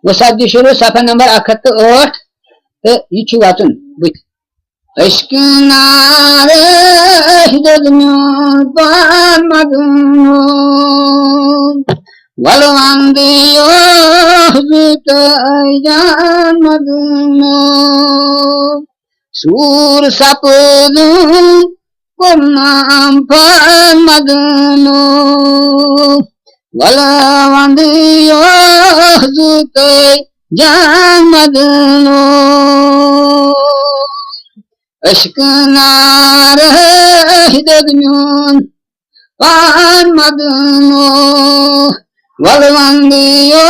वसात शुरू सफा नंबर 108 तो यह वाचन बुत अश्कनार पान मदनो वलवंदियो जान मदनो सूर सपदूं कुर्नाम पान मदनो वलवंदियो जान मदनो अश्कनार पान मदनो वलवंदियो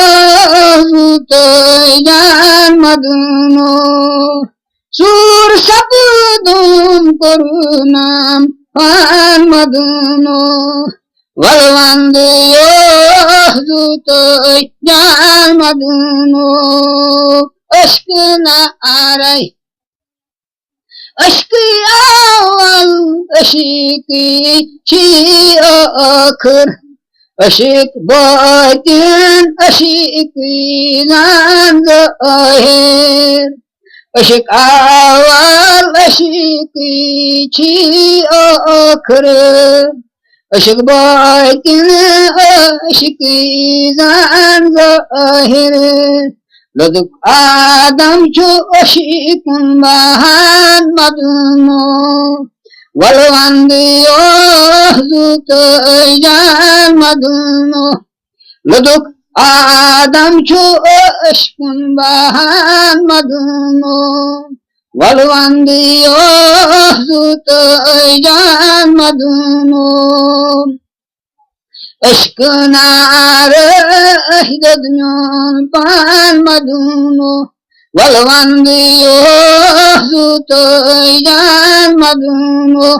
जान मदनो सूर सपदूं कुर्नाम पान मदनो वलवंदियो जान मदनो अश्कनार अश्की अव्वल अशीकी छी आखिर अशीक बातिन अशीकी जान ज़ाहिर अशीक अव्वल अशीकी छी आखिर अशीक बातिन अशीकी जान ज़ाहिर लदुक आदम छो अशीकुन बहान मदनो वलवंदियो जान मदनो लदुक आदम छो अशीकुन बहान मदनो वलवंदियो जान मदनो अश्कनार पान मदनो वलवंदियो जान मदनो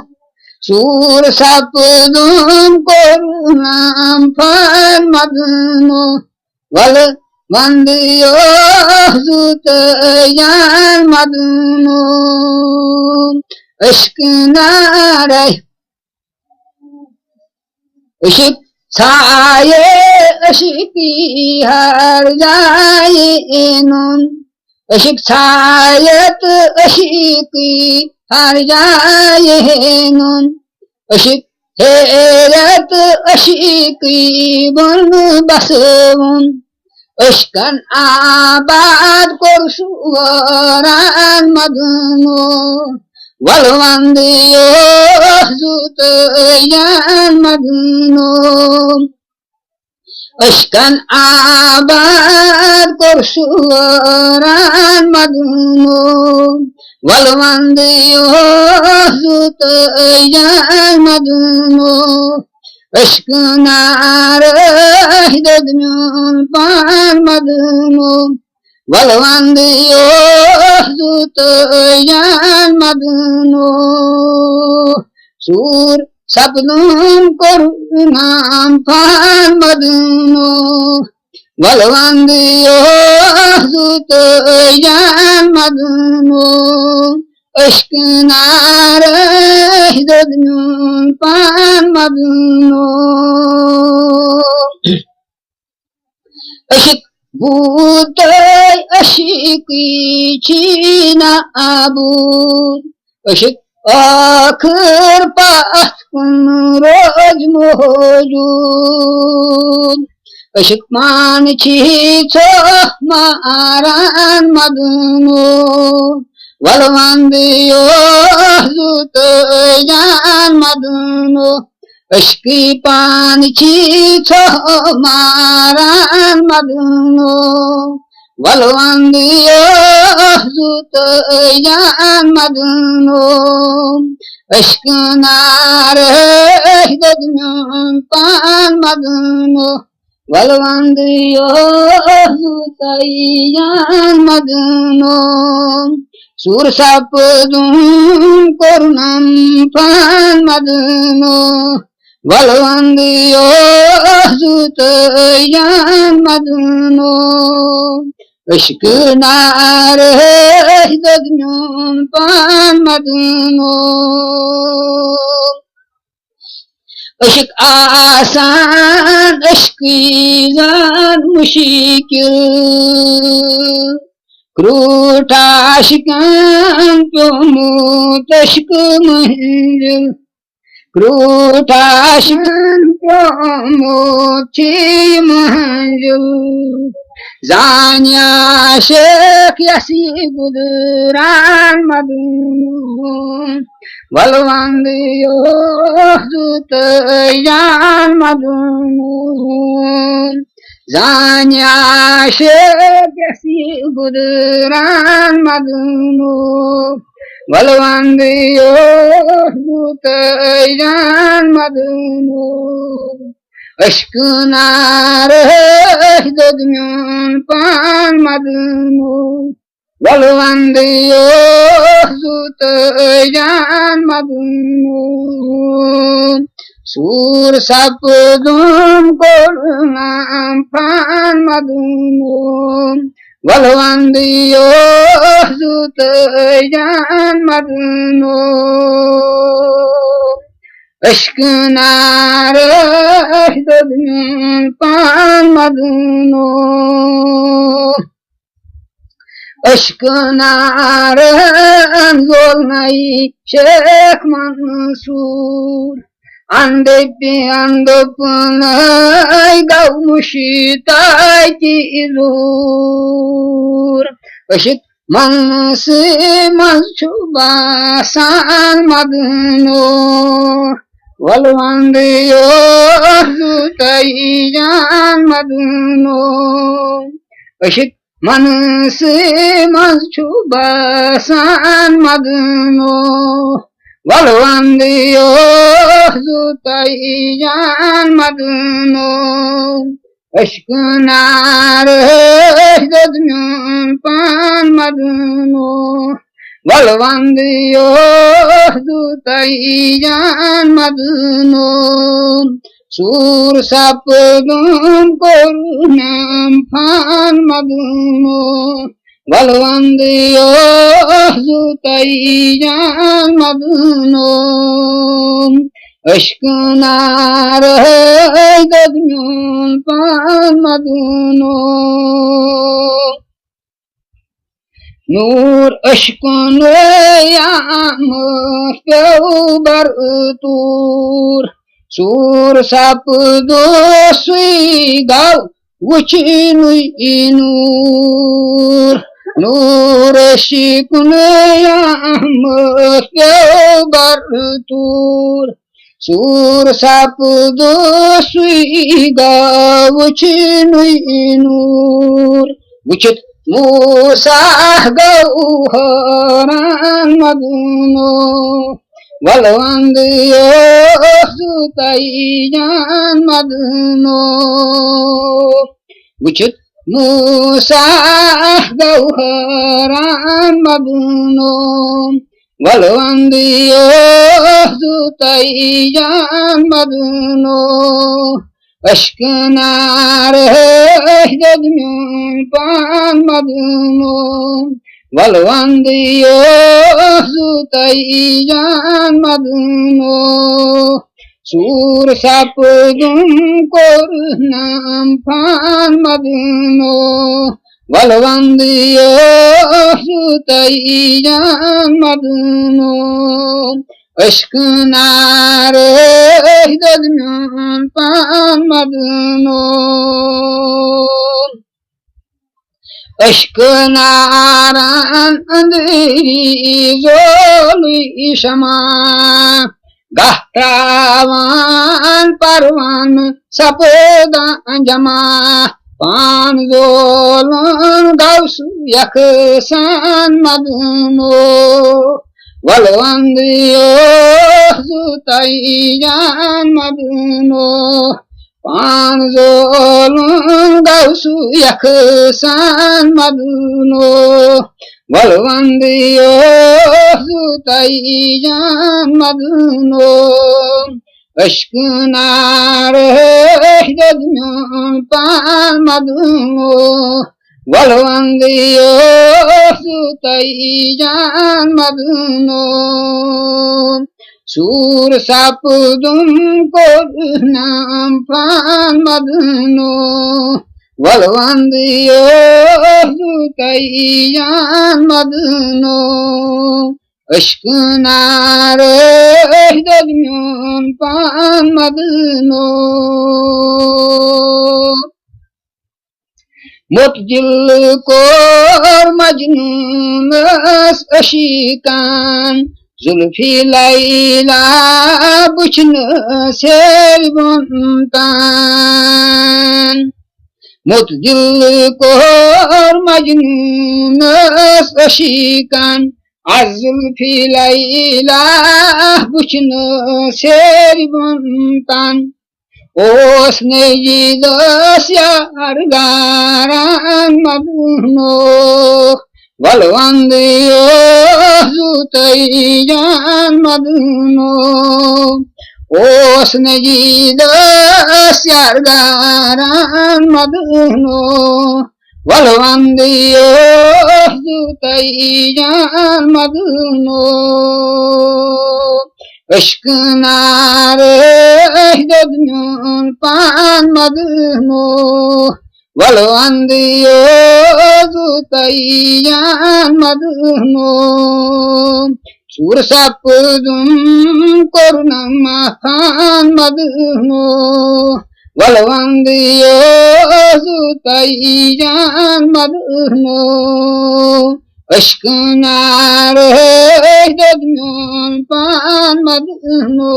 सूर सपदूं कुर्नाम पान मदनो वलवंदियो जान मदनो अश्कनार अशिक छाये अशिकी हर जाए नून अशिक छायत अशिकी हर जाए नून अशिक हेरत अशिकी बुन बसवून अश्कन आबाद कुर्शुवरान मदनो वलवंदियो जान मदनो अश्कन आबाद कुर्शुवरान मदनो वलवंदियो जान मदनो अश्कनार पान मदनो वलवंदियो जान मदनो सूर सपदूं कुर्नाम पान मदनो वलवंदियो जान मदनो अश्कनार पान मदनो अशिक बूत अशिकी छीना आबूद अशिक आखिर पास कुन रोज मौजूद अशिक मान छी छो मारान मदनो वलवंदियो जान मदनो अश्की पान छी छो मारान मदनो वलवंदियो जान मदनो अश्कनार पान मदनो वलवंदियो जान मदनो सूर सपदूं कुर्नाम पान मदनो वलवंदियो जान मदनो अश्कनार पान मदनो अशक आसान अशकीजान मुश्किल क्रूठ आशिकान प्योमूत अशक मंजिल क्रूठ आशिकान प्योमूत मंजिल जानिया Sheikh यसी बुदरान मदून Valvandiyo zutayan madun Zanya shekesi budran madunu Valvandiyo zutayan madunu Aşkına reh dodmyon pan madunu Valvandiyo zutayan madun Sur sapdum korunam pan madun Valvandiyo zutayan madun Aşkına reh dodmyon pan madun Aşkına zolnayı Şeyh Mansur Andepi andopnay gavmuşitay tizur Aşık mansı mazçubasan madno Valvandiyo zutayan madno Aşık Mansı mazçubasan madno Valvandiyo zutayan madno Aşkına reh dodmyon pan madno Valvandiyo zutayan madno Sur sapdum korunam pan madunu Valvandiyo zutayan madunu Aşkına reh dodmyon pan madunu Nur aşkını yağmur tevber tur Sur sapdo suigav vuchinui nur Nur aşkını yağmur tevber tur Sur sapdo suigav vuchinui nur Vucit Musa gauharan madunu Valvandiyo zutayan madunu Vucit Musa gauharan madunu Valvandiyo zutayan madunu Aşkına reh dodmyon pan madunu Valvandiyo zutayan madunu Sur sapdum korunam pan madunu Valvandiyo zutayan madunu Aşkına reh dodmyon pan madunu Aşkına andiri zolu işama Gahtravan parvan sapdan jama Pan zolun gavsu yaksan madunu Valvandiyo zutayan madunu Pan zolun gavsu yaksan madunu Valvandiyo zutayan madunu Aşkına reh dodmyon pan madunu Valvandiyo zutayan madunu Sur sapudum korunam pan madno Valvandiyo zutayyan madno Aşkınare dödmün pan madno Mutjil kor majnunus aşikan Zulfi layla buçnu selbuntan Mutjil kor majnunus aşikan Zulfi layla buçnu selbuntan Osne jidos yargaran madno Valvandiyo zutayyan madno Osne jidos yargaran madno Valvandiyo zutayyan madno Aşkınare dödmün pan madno Valvandiyo zutayyan madno Sur sapudum korunam pan madno Valvandiyo zutayyan madno Aşkınare dödmün pan madno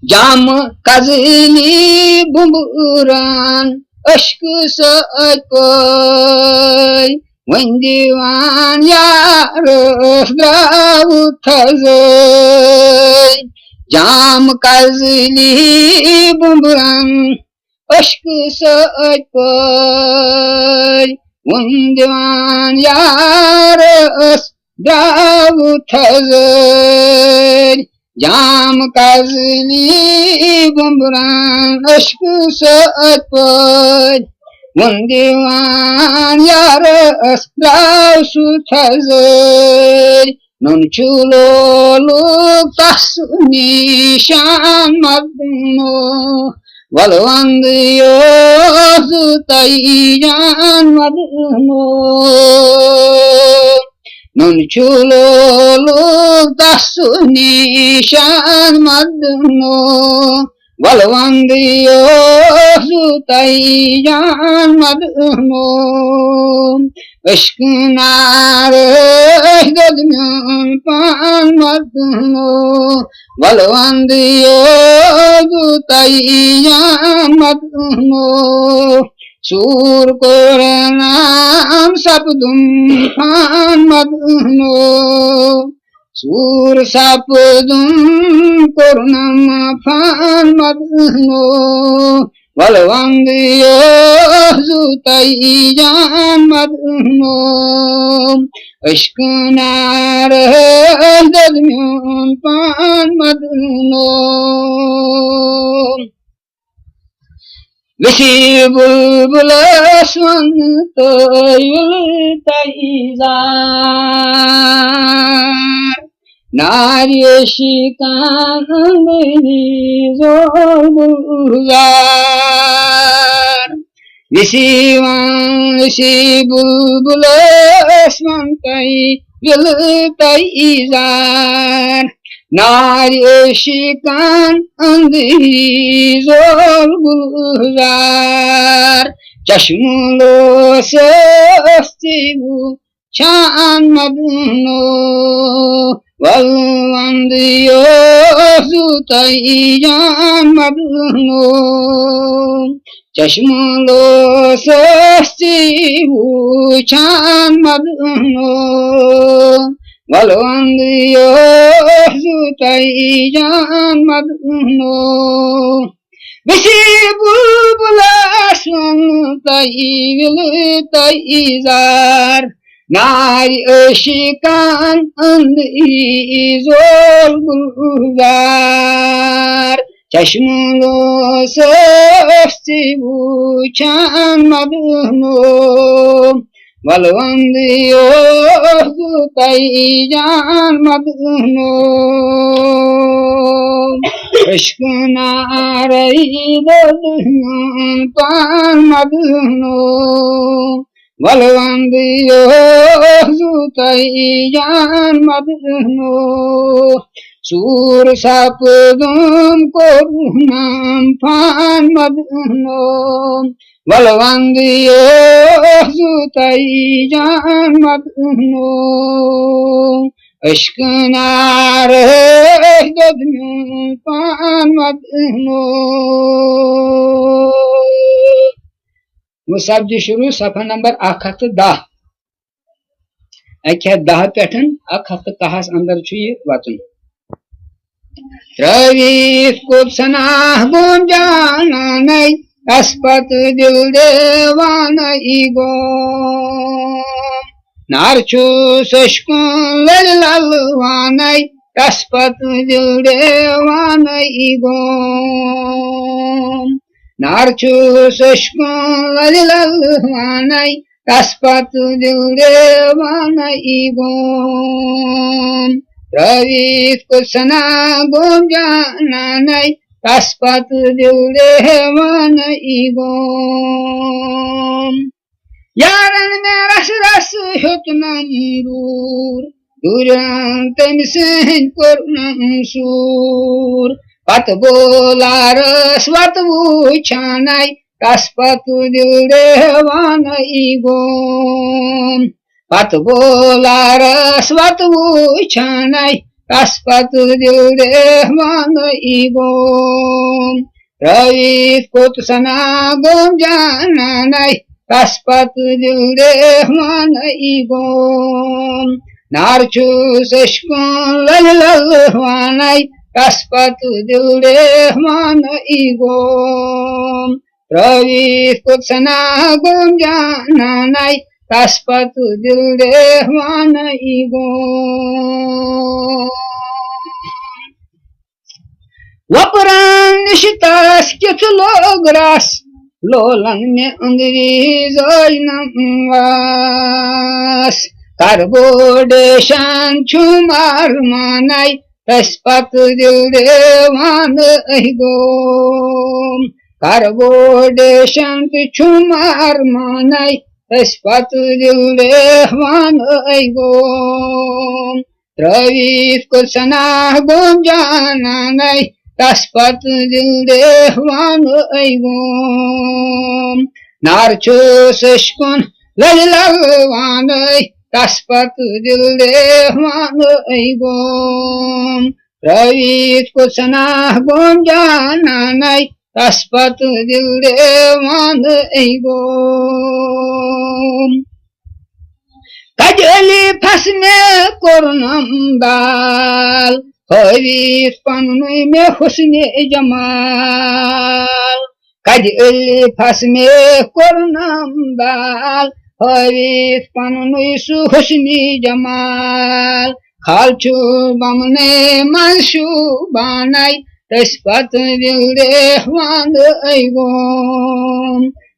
Cam kazili bumburan aşkı saçpay Vendivan yarıs gravutazay Cam kazili bumburan aşkı saçpay Vendivan yarıs gravutazay Jam kazli bumburan aşkı saatpay Mundivan yarıs gavsu tazay Nun çuloluk tahsu nişan madno Valvandiyo zutayyan madno Nun çuloluk tahsu nişan madno Valvandiyo zutayyan madno Aşkınare dödmün pan madno Valvandiyo zutayyan madno Sur koranam sapdum pan madno Sur sapdum koranam pan madno Valvandiyo zutayyan madno Aşkınare dödmün pan madno Vesi bulbul asmanta yultayzar Nariye şikan beni zor bulzar Vesi bulbul asmanta yultayzar Nariye şikan beni zor bulzar Çeşmulo sesti bu çan madno Valvandiyo zutayyan madno Çeşmulo sesti bu çan madno Valvandiyo zutayyan madno Vesi bulbul asmanta yultayzar Nari aşikan zor bulzar Çeşmulo sesti bu çan madno बलवंदियो जान मदनो इश्क नारई पान मदनो बलवंदियो जान मदनो सूर सपदुम कोरुनाम पान मदनो बलवंदियो जान मदनो इश्क नारे पान मदनो मुसब्द शुरू सफा नंबर 110 10 पेठन 110 अंदर वचन त्रवीस कुसना गुम जाना नहीं अस्पत दिल देवान ईगो नारचू सशकुन ललवानई अस्पत दिल देवान ईगो नारचू सशकुन ललवानई अस्पत दिल देवान ईगो रवीस कुसना गुम जाना नहीं अस्पत दिल देवान ईगो यारन में रस रस हुक्मन दूरन तमसेन कुरनम सूर पत बोला रस वत वुछानाई अस्पत दिल देवान ईगो पत बोला रस वत वुछानाई अस्पत दिल देवान ईगो रवीस कुसना गुम जाना नहीं अस्पत दिल देवान ईगो नारचू सशकुन ललवानई अस्पत दिल देवान ईगो रवीस कुसना गुम जाना नहीं अस्पत दिल देवान ईगो वपरान निशितास किथ लोगरास लोलन में अंग्रेज नमवास कार्बोडेशन छुमार मानाई अस्पत दिल देवान ईगो कार्बोडेशन छुमार मानाई अस्पत दिल देवान ईगो रवीस कुसना गुम जाना नहीं अस्पत दिल देवान ईगो नारचू सशकुन ललवानई अस्पत दिल देवान ईगो रवीस कुसना गुम जाना नहीं अस्पत दिल देवान ईगो कजली फसने कोरनम दाल हवीस पनुई में हुस्ने जमाल कजली फसने कोरनम दाल हवीस पनुई सु हुस्ने जमाल खालचू बमने मनसू बानाई अस्पत दिल देवान ईगो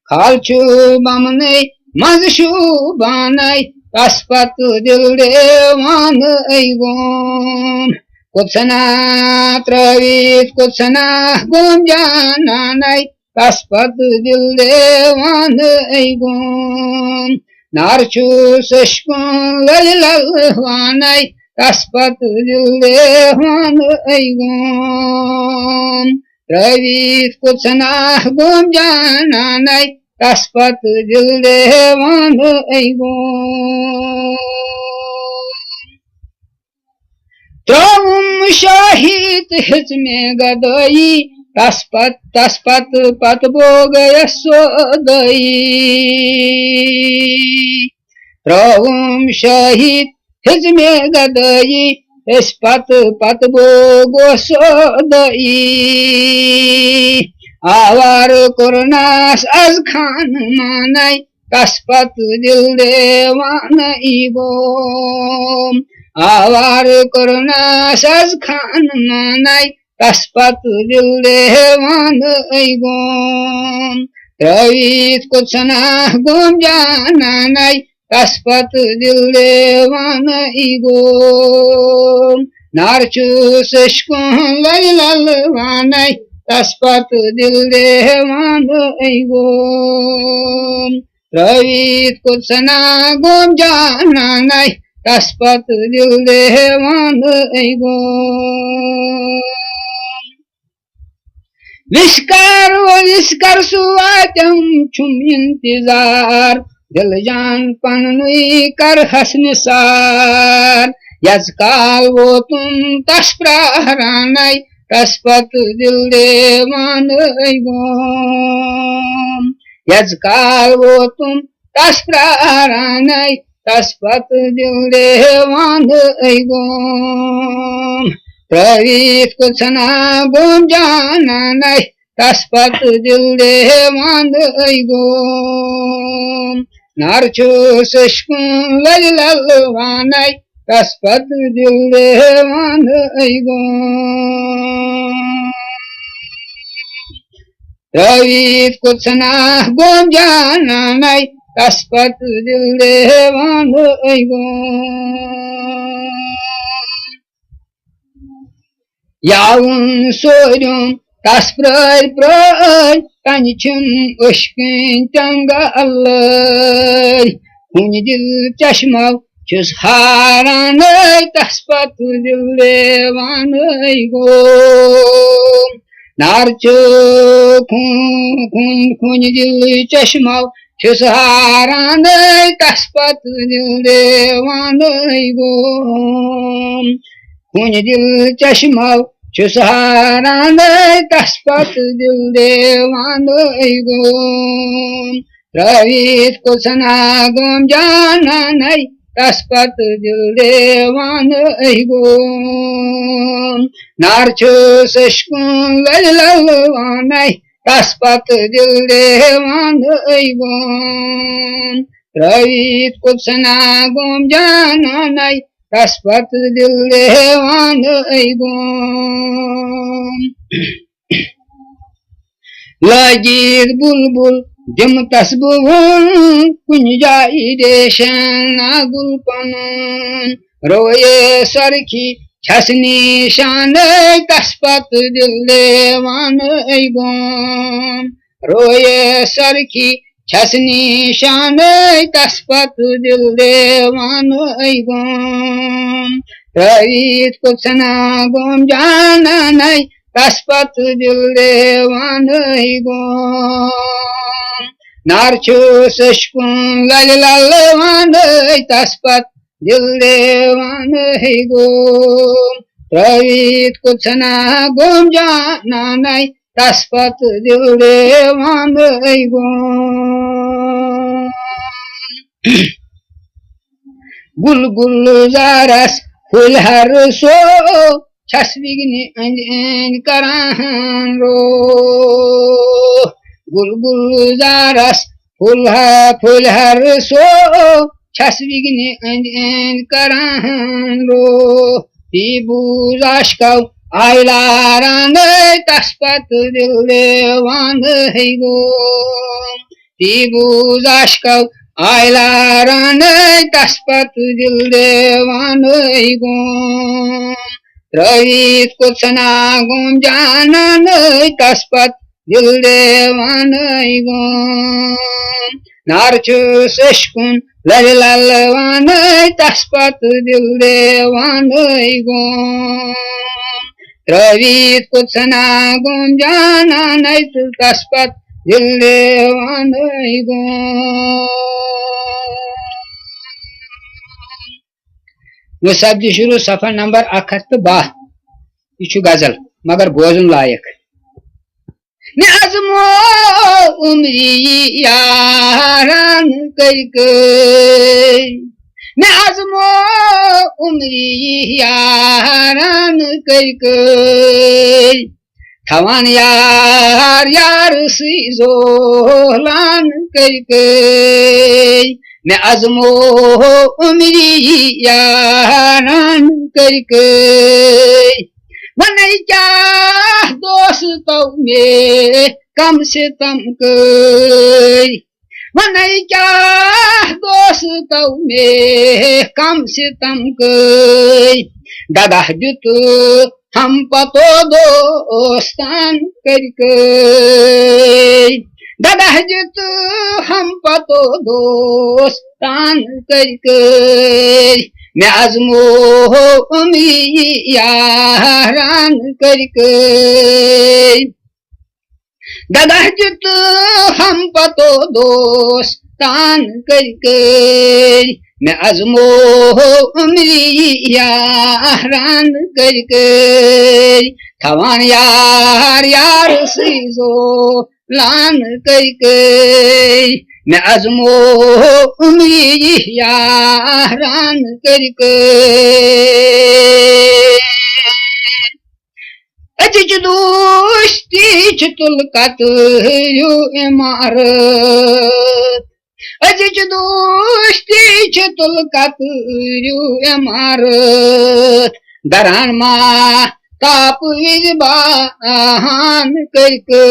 खालचू बमने मनसू बानाई अस्पत दिल देवान ईगो कुसना त्रवीस कुसना गुम जाना नहीं अस्पत दिल देवान ईगो नारचू सशकुन ललवानई अस्पत दिल देवान ईगो रवीस कुसना गुम जाना नहीं अस्पत दिल देवान ईगो तुम शहीद हिज में गदई तस्पत पत बोग यशोदई तुम शहीद हिज में गदई तस्पत पत बोग यशोदई आवार कुरनास अज खान मानाई तस्पत दिल देवान ईगो आवार कुरनास अज खान मानाई तस्पत दिल देवान ईगो रवीस कुसना गुम जाना नहीं तस्पत दिल देवान ईगोम नारचु सशकुं ललवानै तस्पत दिल देवान ईगोम प्रवीत कुसना गोम जानानै तस्पत दिल देवान ईगोम विस्कार सुवातम छुम इंतजार दिल जान पनुई कर हसन सार यजकाल वो तुम तस प्रहरानै तस्पत दिल देवान गोम यजकाल वो तुम तस प्रहरानै तस्पत दिल देवान गोम प्रवीत कुछना गोम जानानै तस्पत दिल देवान गोम नारचु सशकुं ललवानै तस्पत दिल देवान गोम प्रवीत कुछना गोम जानानै तस्पत दिल देवान गोम याउन सोरुम तस्प्रय तनिचुम उश्किन तंगल्लै हुन दिल चश्मा चुस हारानै तस्पत दिल देवान गोम नारचु खुन दिल चश्मा चुस हारानै तस्पत दिल देवान गोम खुन दिल चश्मा चुस हारानै तस्पत दिल देवान गोम प्रवीत कुछना गोम जानानै तस्पत दिल देवान गोम नारचु सशकुं ललवानै तस्पत दिल देवान गोम प्रवीत कुछना गोम जानानै तस्पत दिल देवान गोम लजीद बुलबुल दिम तस्बुन कुन जाई देशन गुल पनुन रोये सरखी छसनी शानै तस्पत दिल देवान गोम रोये सरखी छसनी शानै तस्पत दिल देवान गोम प्रवीत कुछना गोम जानानै तस्पत दिल देवान गोम नारचु सशकुं ललवानै तस्पत दिल देवान गोम प्रवीत कुछना गोम जानानै तस्पत दिल देवान गोम गुल गुलजारस फूल हर सो छसविग्नि अंजन करान रो गुल गुलजारस फूल हर सो छसविग्नि अंजन करान रो तीबुजाशकौ आइलारानै तस्पत दिल देवान गोम तीबुजाशकौ आइलारानै तस्पत दिल देवान गोम प्रवीत कुछना गोम जानानै तस्पत दिल देवान गोम नारचु सशकुं ललवानै तस्पत दिल देवान गोम प्रवीत कुछना गोम जानानै तस्पत दिल देवान गोम सब्जी शुरू सफा नंबर 112 यह गजल मगर बोजन लायक ने अजमो उमरी यारान करके ने अजमो उमरी यारान करके थवान यार यार सी जोलान करके ने अजमो उमरी यारान करके वनई क्या दोस्तों में कम से कम कर वन क्या दोस्तो में कम सितम कई दादा जुत हम पतो दोस्तान करके दादा जुत हम पतो दोस्तान करके मैं आजमो यारान करके दादा जुत हम पतो दोस्तान करके मैं आजमो यारान करके थवान यार यार सीजो लान करके मैं आजमो यारान करके अजिज दोस्ती चतुल कतरु इमारत अजिज दोस्ती चतुल कतरु इमारत दरान मा ताप विजबान करके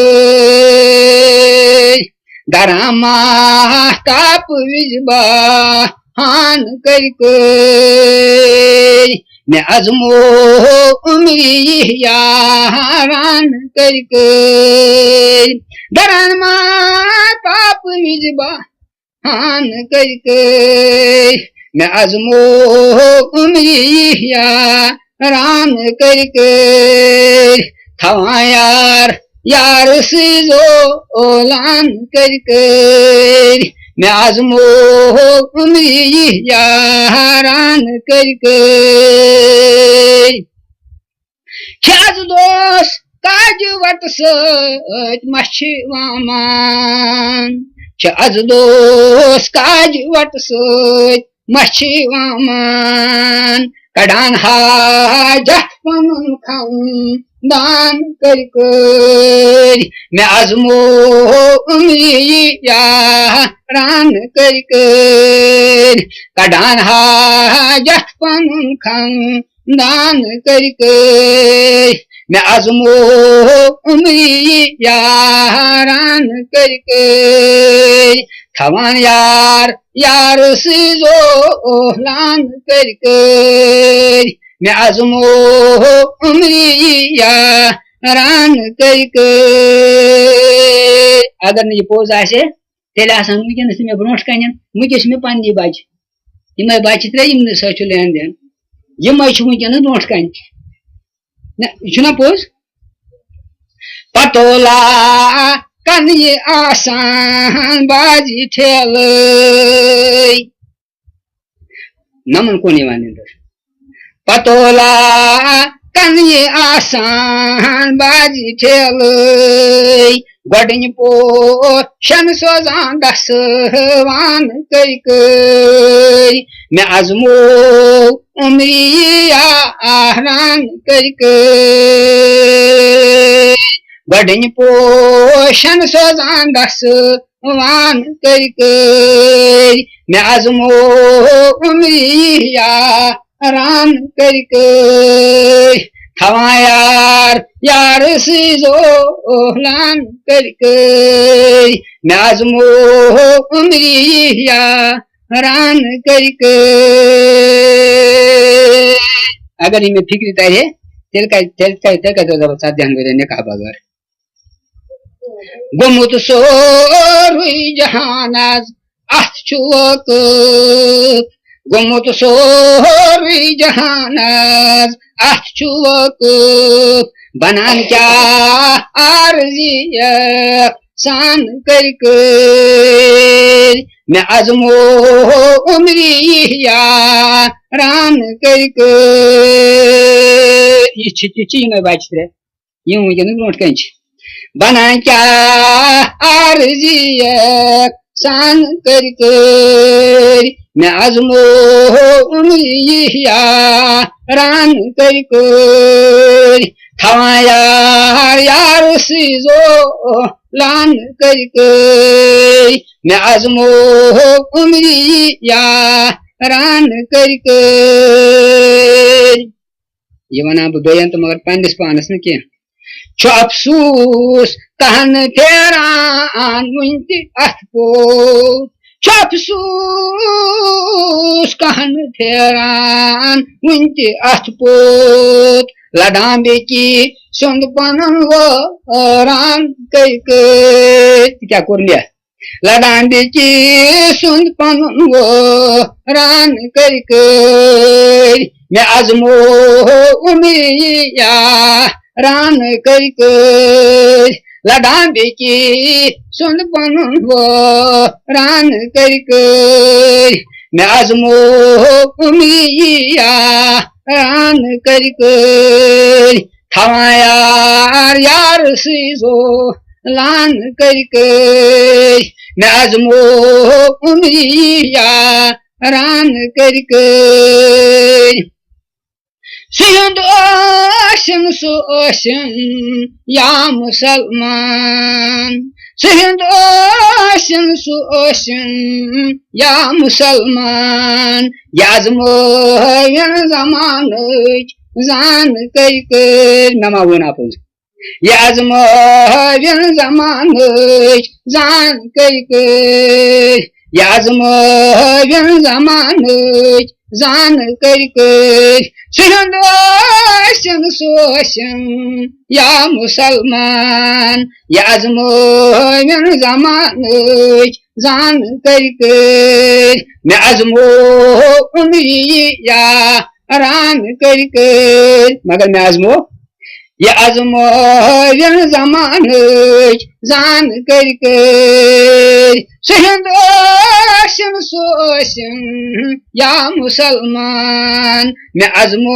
दरान मा ताप विजबान करके मैं आजमो यारान करके दरान मा ताप विजबान करके मैं आजमो यारान करके थवा यार यार सीजो ओलान करके मैं आजमो यारान करके ख्याज दोस काज वट सच मछी वामान ख्याज दोस काज वट सच मछी वामान कडान हाजत पनुन खाऊं दान करके मैं आजमो यारान करके कडान हाजत पनुन खाऊं दान करके मैं आजमो यारान करके थवान यार यार सीजो ओहलान करके मैं आजमो यारान करके अगर ये पोज आसे तेल आसान वुनकस मे ब्रोट कन वुनकस मे पन्नी बच यम बच त्रे यम सच लेन देन यम वुनकस ब्रोट कन ना पोज पतोला कन ये आसान बाजी ठेल नमन को निवानिंदर पतोला कन ये आसान बाजी ठेल गोडन पोशन सोजान दसवान करके मैं आजमो यारान करके गोडन पोशन सोजान दसवान करके मैं आजमो यारान करके थवा यार यार सीजो ओहलान करके मैं आजमो यारान करके अगर इनमें फिक्र तय तेल का ध्यान ने कहा बगर गुमुत सोरुई जहानाज अछुक गुमुत सोरुई जहानाज अछुक बनान क्या आरजिया सान करके मैं आजमो यारान करके ये चीज में बात रे यूं ये नोट कहीं बना क्या आरजिया सान करके मैं आजमो यारान करके थवा यार यार सीजो लान करके मैं आजमो यारान करके ये वना बयान तो मगर पानिस पानस न क्या अफसूस कहन फेरान वुंति अथ पोत अफसूस कहन फेरान वुंति अथ पोत लदान बेकी सुंद पनन वरान कई क्या कर लिया लदान बेकी सुंद पनन वरान कई मैं आजमो उमिया रान कई लदान बेकी सुन पनुन वो रान कई मैं आजमो उमिया रान कई थवायार यार सीजो लान कई मैं आजमो उमिया रान कई सिंध ओशन सोशन या मुसलमान सिंध ओशन सोशन या मुसलमान याजमो जमान जान कई नमा वना पुज याजमो जमान जान कई याजमो जमान जान कई सिंध ओशन सोशन या मुसलमान याजमो जमान जान कई मैं आजमो उमिया रान कई मगर मैं आजमो ये आजमो जमान जान कई सिंध ओशन सोशन या मुसलमान मैं आजमो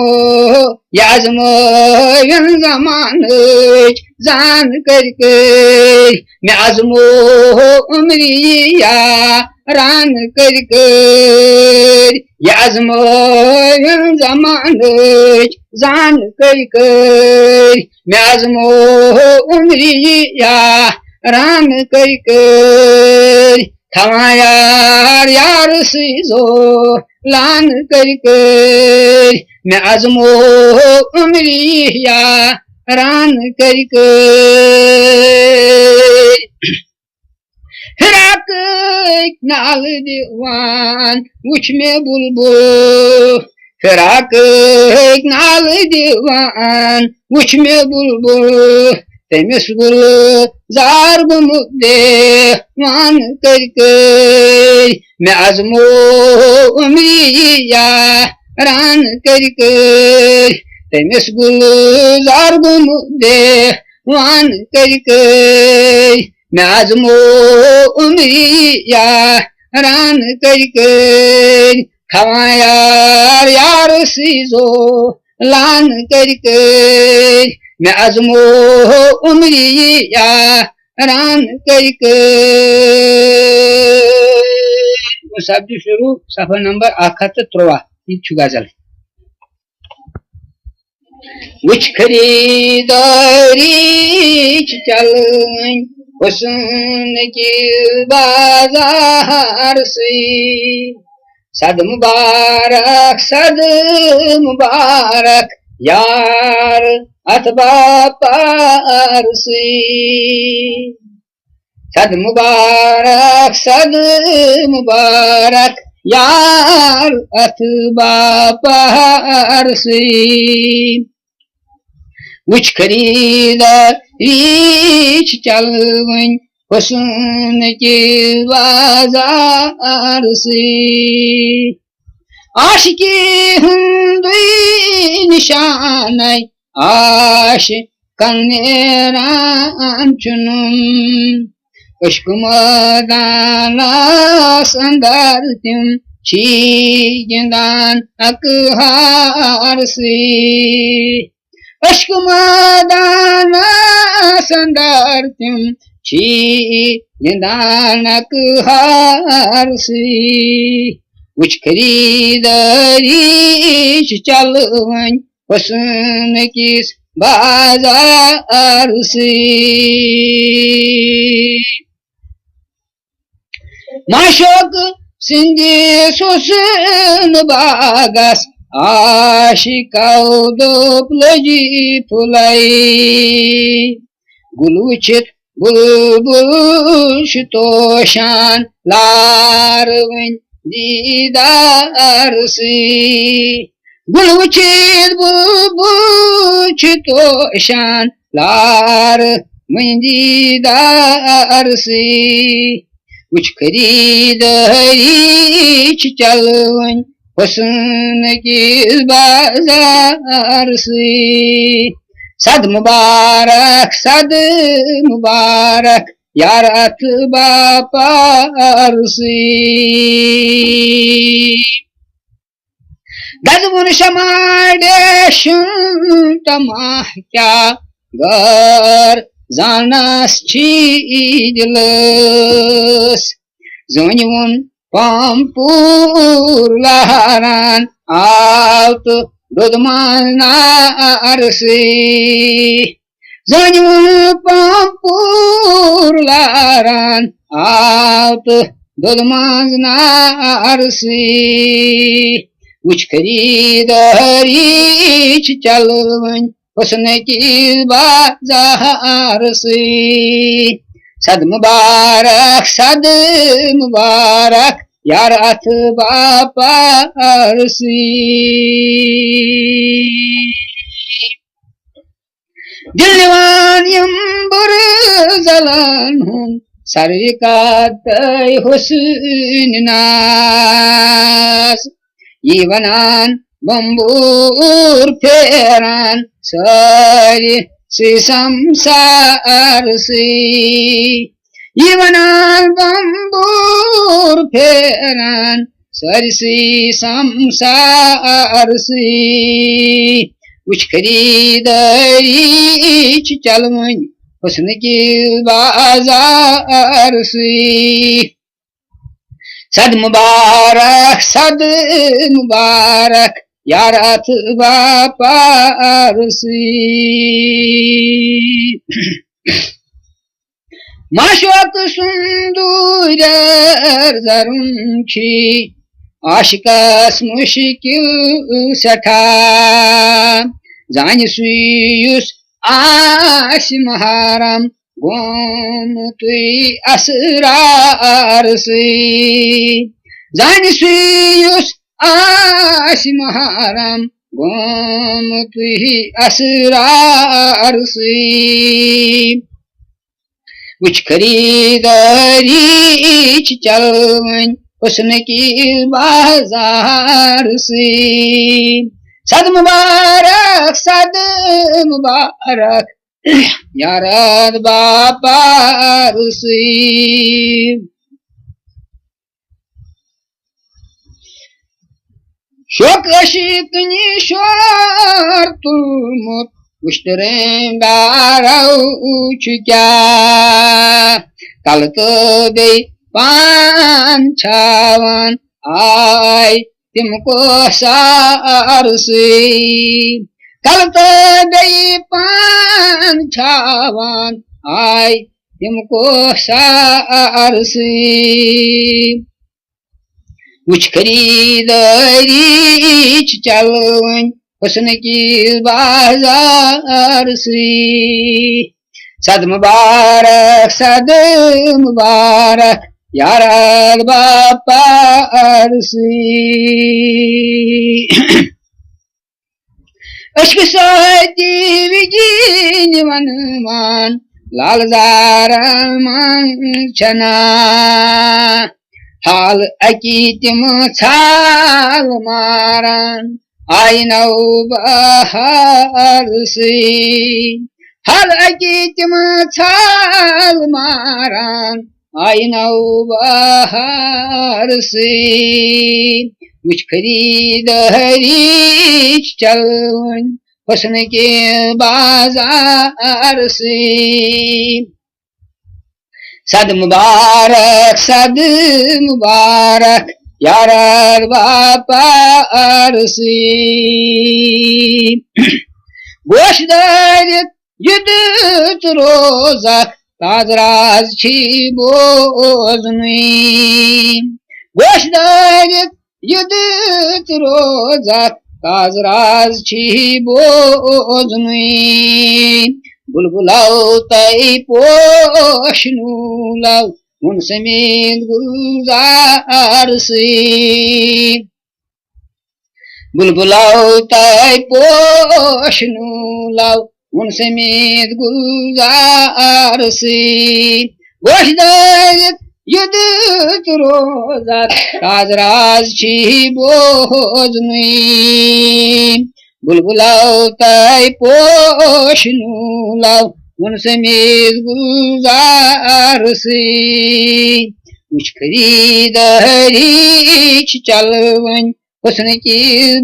जमान जान कई मैं आजमो उमरिया रान कई आजमो जमान जान कई मैं आजमो उमरिया रान कई थवायार यार सीजो लान कई मैं आजमो उमरिया रान कई फिराक नाल दीवान उछ में बुलबुल फिराक नाल दीवान उछ में बुलबुल तमिस गुल जार गुमुदे मान कई मैं आजमो उमरिया रान कई तमिस गुल जार गुमुदे मान कई मैं आजमो उमरिया रान कई खवायार यार सीजो लान कई मैं आजमो उमरिया रान कई शब्द शुरू सफा नंबर 103 गजल मुझ खरीदारी चल हुस्न की बाजार से सद मुबारक यार अथवा पारसी सद मुबारक यार अथवा पारसी मुझ खरीदारी चल हुस्न के बाजार से आशिकी हुंदुई निशान आश कन्नेरान चुनुम इश्क मदाना संदार तुम गिंदान अकहार से इश्क मदाना संदार तुम गिंदान अकहार से कुछ खरीदारी चल हुस्न किस बाजार से माशोक सिंगे सुसन बागस आशिकाओ दोप लजी फुलाई गुल वुचित बुलबुल शितोशान लार वन दीदार से गुल वुचित बुलबुल शितोशान लार वन दीदार से कुछ खरीदारी चलवन हुस्न के बाजार से सद मुबारक यारत बापार से गजबुन शमाडेशुन तमाह क्या घर जानास छी दिलस जोनिवन पामपुर लहरान आउत दुदमानार से जोनिवन पामपुर लहरान आउत दुदमानार से कुछ खरीदारी चलवन हुस्न की बाजार से सद मुबारक यारत बापार से दिलवान यंबर जलान हूं सरकात हुस्न नास यीवनान बंबूर फेरान सारी से संसार से यीवनान बंबूर फेरान सारी से संसार से कुछ खरीदारी चलवन हुस्न के बाजार से सद मुबारक यारत बापार से माशवक सुंदूर जरुंची आशिकास मुश्किल सठा जान सुयुस आश महारम गोम तुई असरार से जान सुयुस आश महारम गोम तुई असरार से कुछ खरीदारी चलवन हुस्न की बाजार से सद मुबारक यारत बापार से शोक अशिकनी शोर तुलमुत उश्तरें बाराउच क्या कल तो दे पांचावन आय तुमको सार से कल तो दे पांचावन आय तुमको सार से कुछ खरीदारी चलवन हुस्न की बाजार से सद मुबारक यारत बापार से अश्क साती विजीन मनमान लाल मान चना हाल अकी तिम छाल मारन आई नौ बहार से हाल अकी तिम छाल मारन आई नौ बहार से कुछ खरीदारी चलवन हुस्न के बाजार से सद मुबारक यारत बापार से गोशदारित युद्ध रोजा ताजराज छी बोजनी गोशदारित युद्ध रोजा ताज राज छी बोजनुई बुलबुलाओ तई पोशनु लाओ उन समेत गुलजार से बुलबुलाओ तई पोशनु लाओ उन समेत गुलजार से गोशदायत युद्ध रोजात ताज राज छी बोजनुई बुलबुलाओ तई पोशनु लाओ उन समेत गुलजार से कुछ खरीदारी चलवन हुस्न की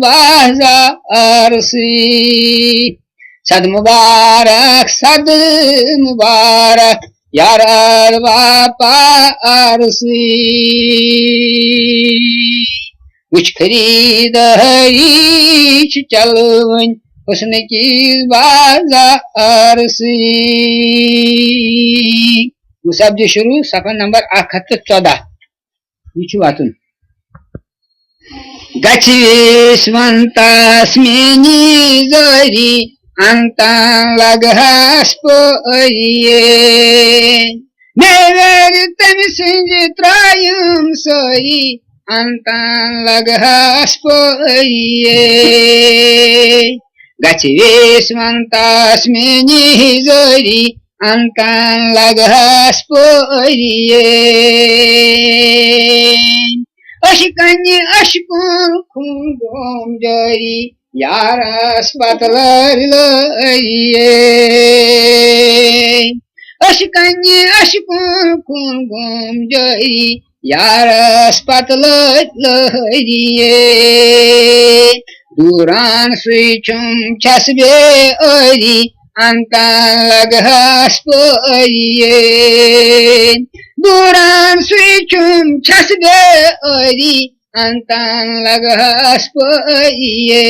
बाजार से सद मुबारक यार वापार से कुछ खरीदारी चलवन हुस्न की बाजार से वो शब्द शुरू सफा नंबर 114 ये वातुन गच्छिस्वन्तास मेनी जरी अंतां लगहस पोये मेवर तम सिंज त्रायम सोई अंतां लगहस पोये गच्छिस्वन्तास मेनी जरी अंतां लगहस पोये अशकन्य अशकुन खुंगोम जरी यारस पतलर लइये अशकन्य अशकुन खुंगोम जरी यारस पतलर लइये दुरान सुचुम छसबे अरी अंतां लगहस पोये दुरान सुचुम छसबे अरी अंतां लगहस पोये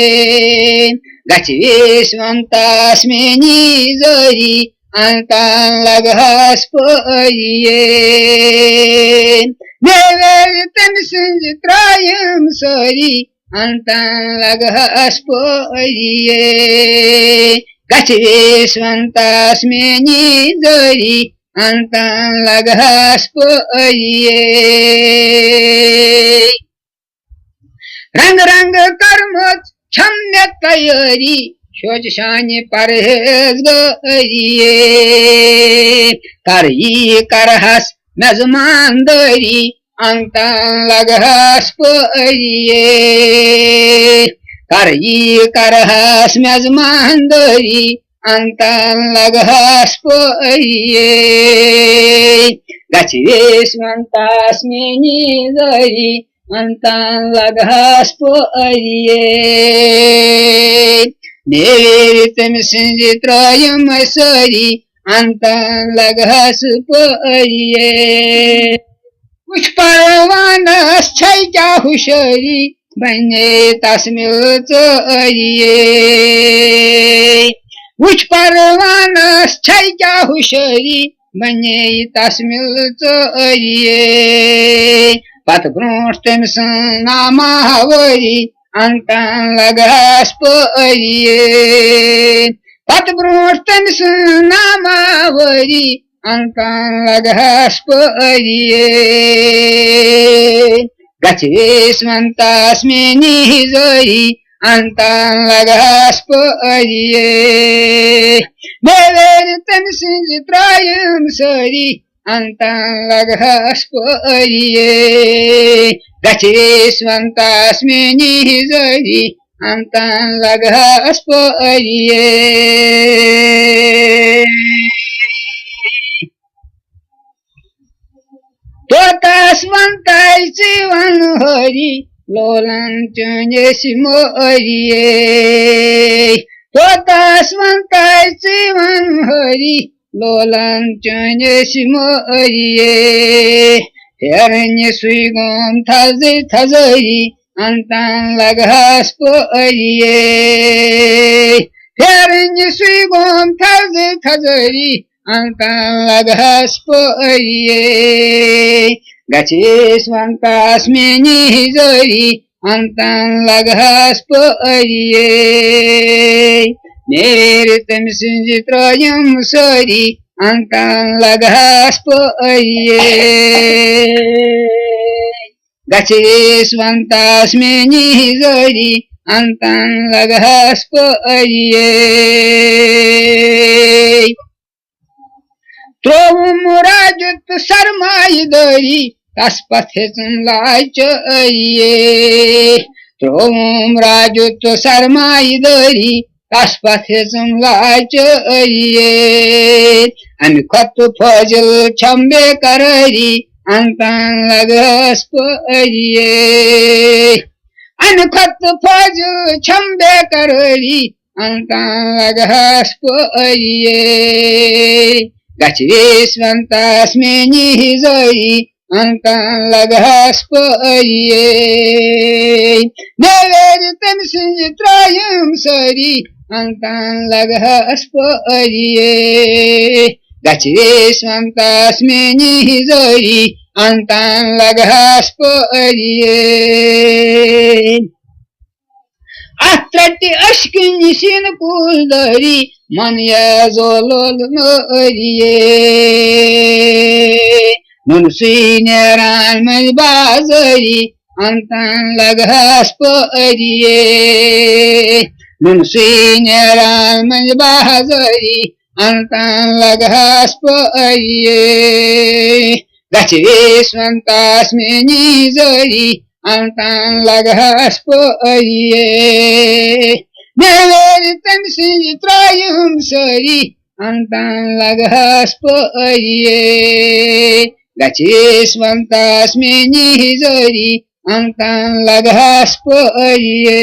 गच्छिस्वन्तास मेनी जरी अंतां लगहस पोये मेवर तम सिंज त्रायम सरी अंतां लगहस पोये गच्छिस्वन्तास मेनी जरी अंतां लगहस पोये रंग रंग कर्मत छम्य तैयारी सोच शानी परहेज गरिए करई करहस मेजमानदारी अंतां लगहस पोये करई करहस मेजमानदारी अंतां लगहस पोये गच्छिस्वन्तास मेनी जरी अंतां लगहस पोये मेरे तम सिंज त्रायम सरी अंतां लगहस पोये कुछ परवानस छै क्या हुशरी बने तस्मिल चरिए कुछ परवानस छै क्या हुशरी बने तस्मिल चरिए पत ब्रोंठ तम नामावरी अंतां लगहस पोये पत ब्रोंठ तम नामावरी अंतां लगहस पोये गच्छिस्वन्तास मेनी जरी अंतां लगहस पोये मेवर तम सिंज त्रायम सरी अंतां लगहस पोये गच्छिस्वन्तास मेनी जरी अंतां लगहस पोये तोतास्वन्ताय जीवन हरि लोलन चुनेसि मोरिये तोतास्वन्ताय जीवन हरि लोलन चुनेसि मोरिये हिरण्य सुइगोम थजरी अंतां लगहस पोये हिरण्य सुइगोम थजरी अंतां लगहस पोये गच्छिस्वन्तास मेनी जरी antan lagas pariye. Nere temsinci troyum sori antan lagas pariye. Gacis vantas meni zori antan lagas pariye. Trovum rajut sarmai dori Taspathetun lachaye. Trovum rajut sarmai dori Taspathetun lachaye. Amikatu fajil chambe karari Antan lagas pariye. Amikatu fajil chambe karari Antan lagas pariye. Gacis vantas meni zori antan lagas pariye. Neveritem sinjitrayum sori antan lagas pariye. Gacis vantas meni zori antan lagas pariye. Atrati aşkın sin kuldari manya zolol noriye. Nun sineran mel bazari antan lagas pariye. Nun sineran mel bazari antan lagas pariye. Gacis vantas meni zori antan lagas pariye. Neveritem sinjitrayum sori antan lagas pariye. Gacis vantas meni zori antan lagas pariye.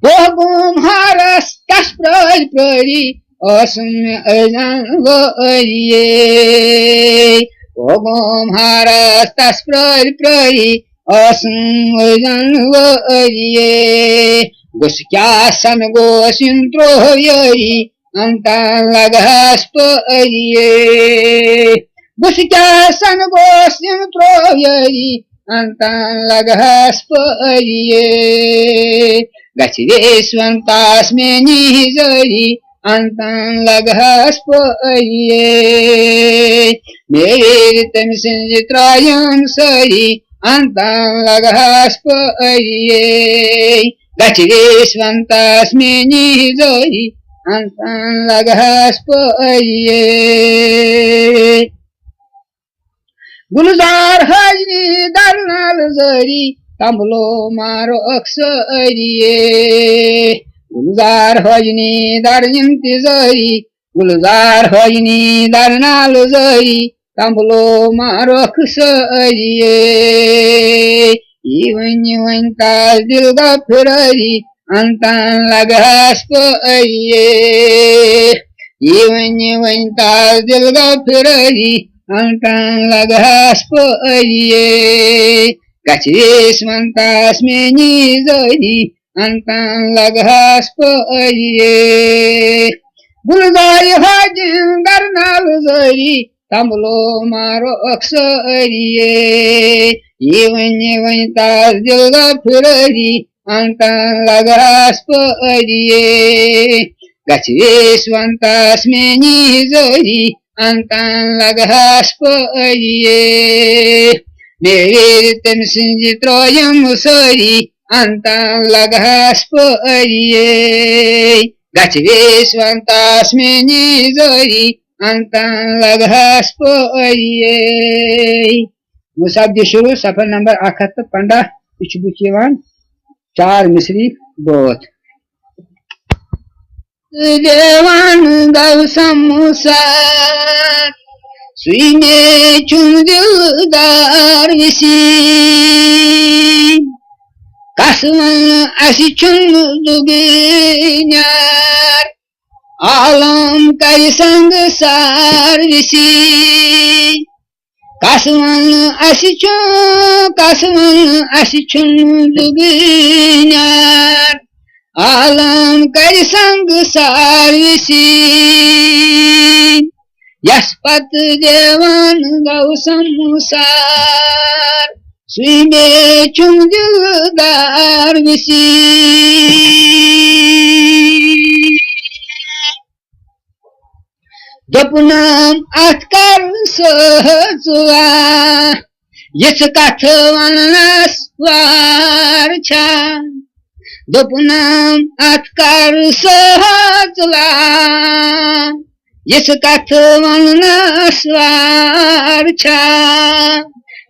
Bogum haras tas prari asum ajan variye. Bogum haras tas prari asum ajan variye. Goskyasan gosintro yari antan lagas pariye. Goskyasan gosintro yari antan lagas pariye. Gacis vantas meni zori antan lagas pariye. Neveritem sinjitrayum sori antan lagas pariye. Gacis vantas meni zori antan lagas pariye. Gulzar hajni darnal zori Tambulo maro aksariye. Gulzar hajni darnimti zori Gulzar hajni darnal zori Tambulo maro aksariye. Even tas dilga firari antan lagas pariye. Even tas dilga firari antan lagas pariye. Gacis vantas meni zori antan lagas pariye. Gulzar hajin darnal zori Tambulo maro aksariye. Even tas dilga firari antan lagas pariye. Gacis vantas meni zori antan lagas pariye. Neveritem sinjitrayum sori antan lagas pariye. Gacis vantas meni zori antan lagas pariye. मुसाब्दी शुरू सफर number 78 3 बुकिवान 4 मिसरी both देवान गव समुसा सुईने चुन दिलदार विसी कसमन असी चुन दुगिन्यार आलम करी संग सार विसी Kasman asichun duginyar alam kari sang sarvisi yaspat devan gausam musar सुई में चुम दिलदार विसी दोपुनम अथकर सोचुआ यस कथ वनस वारछा दोपुनम अथकर सोचुआ यस कथ वनस वारछा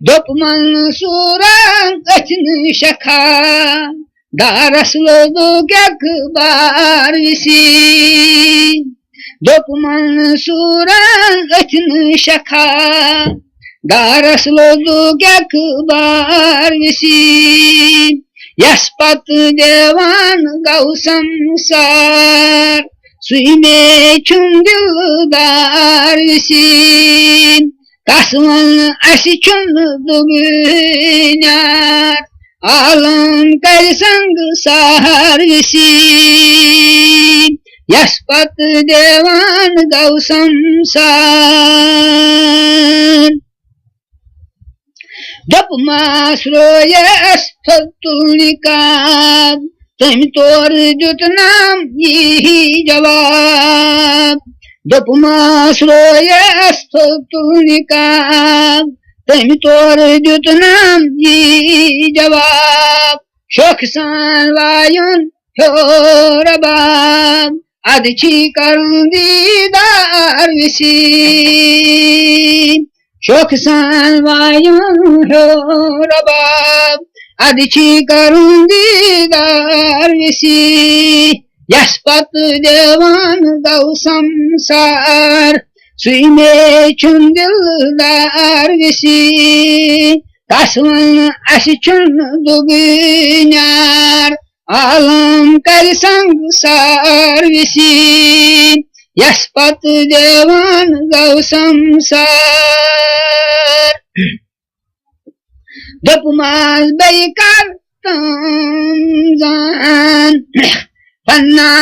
दोपमन सूरं अचन शखा दारस लोदो गक बार विसी दोपमन सूरं अचन शखा दारस लोदो गक बार विसी यस्पत देवान गौ संसार सुई में चुम दिलदार विसी Kasman aşçın dünyar Alam kaysang sarvisi Yaspat devan gau samsar Dapmas royas fatulnikab Tam tor jutnam yi jawab Dopumas royas fatulnikab Tam tor jutnam yi jawab Shoksan vayun horabab Adchi karundi dar visi Shoksan vayun horabab Adchi karundi dar visi Yaspat devan gau samsar Sui में चुन दिलदार विसी Kasman aşçın dünyar Alam kaysang sarvisi Yaspat devan gau samsar Dopmaz beykar tamzan Panna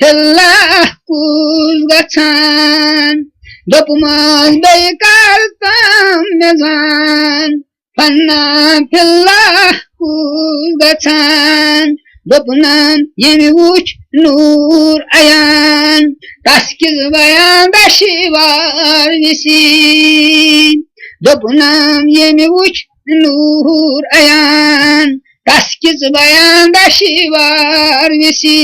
hillah kuzgatsan Dopmaz beykar tamzan Panna hillah kuzgatsan Dopnam yemi uç nur ayan Taskiz bayan daşı var visi Dopnam yemi uç nur ayan Taskiz bayan daşı var visi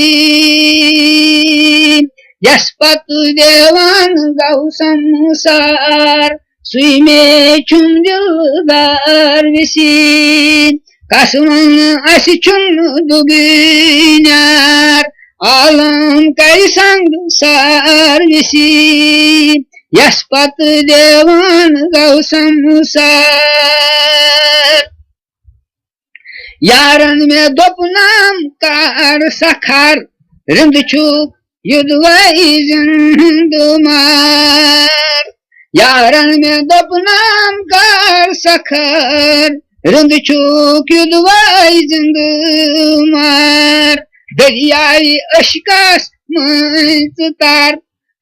Yaspat devan gau samsar Sui में chum dildar visi Kasman aşçın dünyar Alam kaysang sarvisi Yaspat devan gau samsar Yaran में dopnam kar sakar Rindchuk yudvai zindumar Yaran में dopnam kar sakar Rindchuk yudvai zindumar Deryai aşkas mıntıtar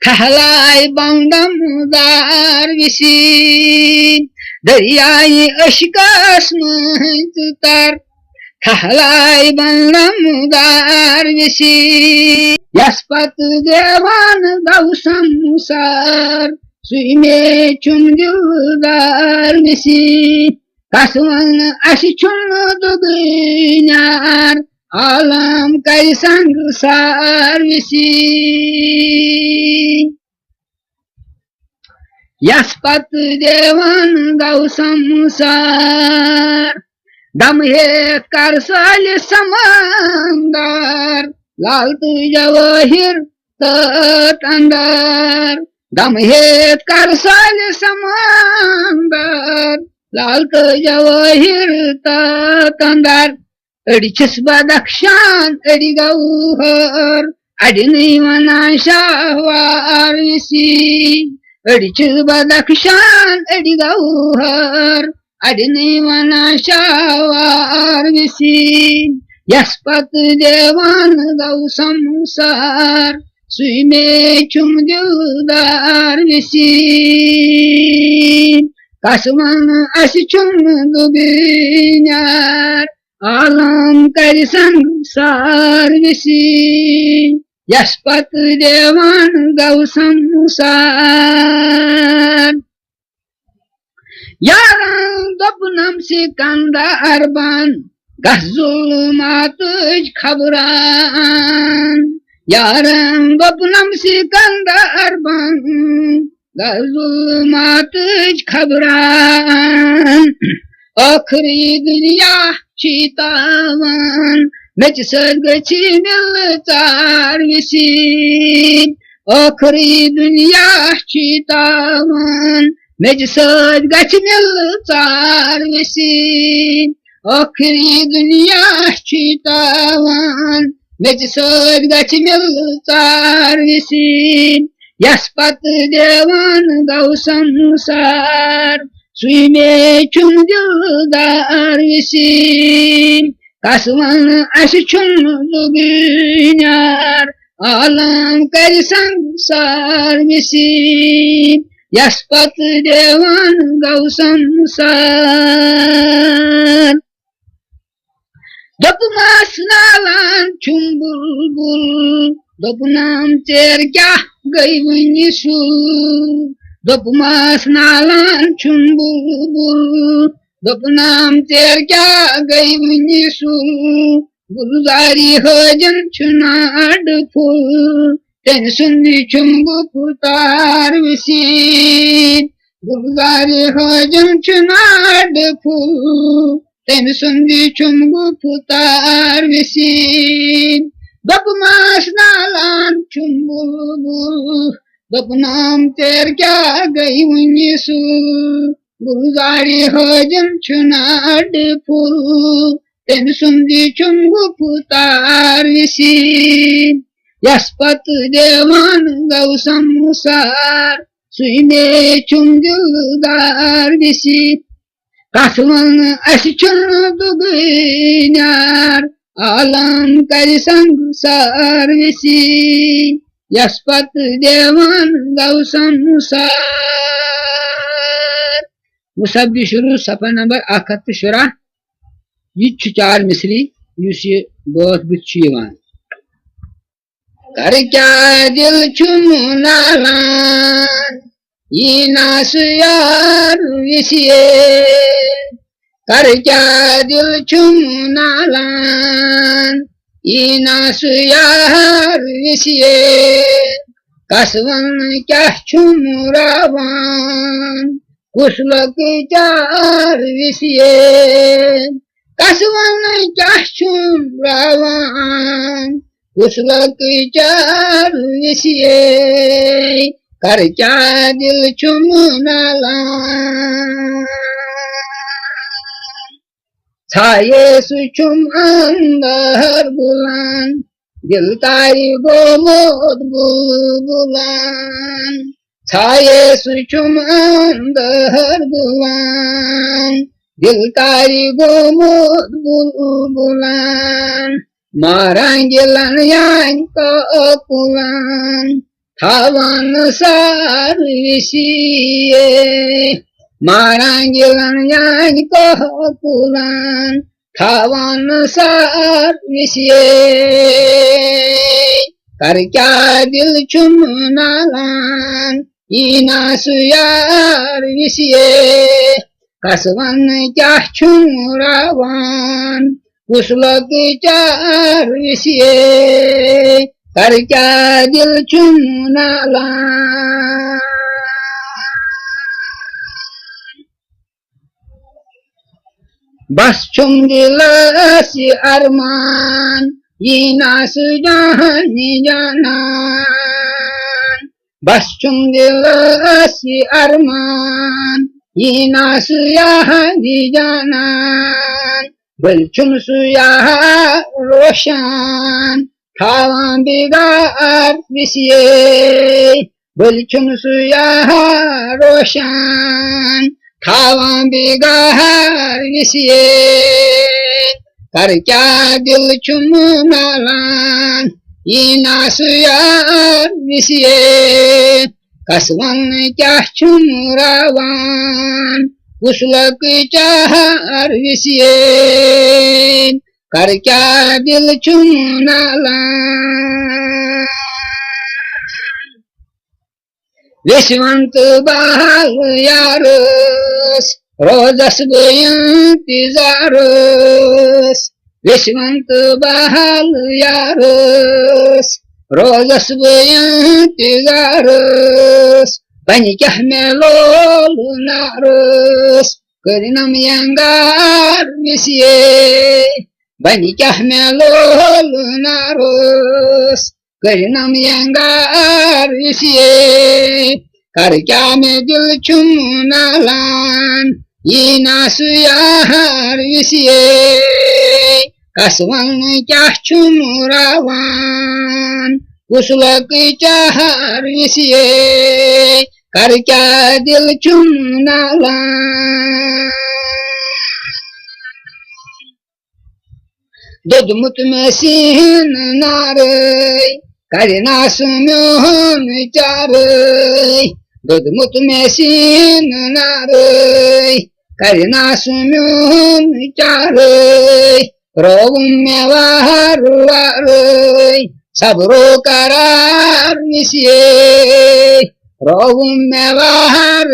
Kahlay bandam dar visi Deryai aşkas mıntıtar Kahlay bandam dar visi Yaspat devan gau samsar Sui में chum dildar visi Kasman aşçın dünyar Alam kaysang sarvisi Yaspat devan gau samsar Dam है करसाल समंदर लाल तुझा वहीर अंदर दम है करसाल समंदर लाल तुझा वहीर अंदर अडिचस बदक्षान अडी गौहर अडिनी मना शाहवार विसी अडिचस बदक्षान अडी गौहर अडिनी मना शाहवार विसी यस्पत देवान गौ संसार सुई में चुम दिलदार विसी Kasman aşçın dünyar alam karisan sarvisi Yaspat devan gausam sar Yaran dopnam sikanda arban Gazulmatıç kabran Yaran dopnam sikanda arban Gazulmatıç kabran Akri dünya çitavan Meçsel geçinil tarvisi Akri dünya çitavan Meçsel geçinil tarvisi Akri dünya çitavan Meçsel geçinil tarvisi Yaspat devan gausam sar Suyme çumdil darvisi Kasman aşçın dünyar alam karisan sarvisi Yaspat devan gausam sar Dopmas nalan çumbul Dopnam terkah gayvini sul Dopmas nalan çumbul Dopnam terkah gayvini sul Gulzari hajan çunad ful Ten sundi çumbu putar visin Gulzari hajan çunad ful Ten sundi çumbu putar visin Dopmas nalan çumbul Dopnam terkah gayvini sul Gulzari hajan çunad ful Ten sundi çumbu putar visin Yaspat devan gausam sar Suyne çumdil darvisi Kasman aşçın dünyar alam karisan sarvisi Yaspat devan gausam sar Musabbi şuru safa number 61 şura Yit çar misri yüsi बहुत बुच्छीवान कर क्या दिल चुमनालान ये नास यार विसिए कर क्या दिल चुमनालान ये नास यार विसिए कसवन क्या चुमरावान कुशलक चार विसिए Kasvan kahchum ravan Uslak char visiye Karcha dil chumnalan Thaye suchum andar bulan Dil tari gomod bulan Thaye suchum andar bulan Dil tari gomod bulan Marangilan yan kapulan Thavan sarvisiye Marangilan yan kapulan Thavan sarvisiye Karkya dil chumnalan Ina suyar visiye Kasvan kya chumravan Uslak char visiye Karkya dil chumnalan Bas chumdilasi arman Yina sujani janan Bas chumdilasi arman Yina suyani janan Belchum suya roshan Thavan bigar visiye Belchum suya roshan Thavan bigar visiye Karkya dil chumnalan Ina suya visiye Kasavan क्या छुमरावान कुशलक चार विषयेन कर क्या दिल चुमनालान विश्वंत बाल Yaris Rojas इंतजारस विश्वंत बाल Yaris Rojas इंतजारस बन क्या में लोल नारस करिनम यंगार विषये बन क्या में लोल नारस करिनम यंगार विषये कर क्या में दिल चुमनालान ये नासुयार विषये कसवन क्या चुमरावान कुशलक चार विषये कर क्या दिल चुमनालान दुधमुत में सीन नारे करना सुम्योन चारे दुधमुत में सीन नारे करना सुम्योन चारे रोगुम में वार सबरो करार विषये रोगुम में वार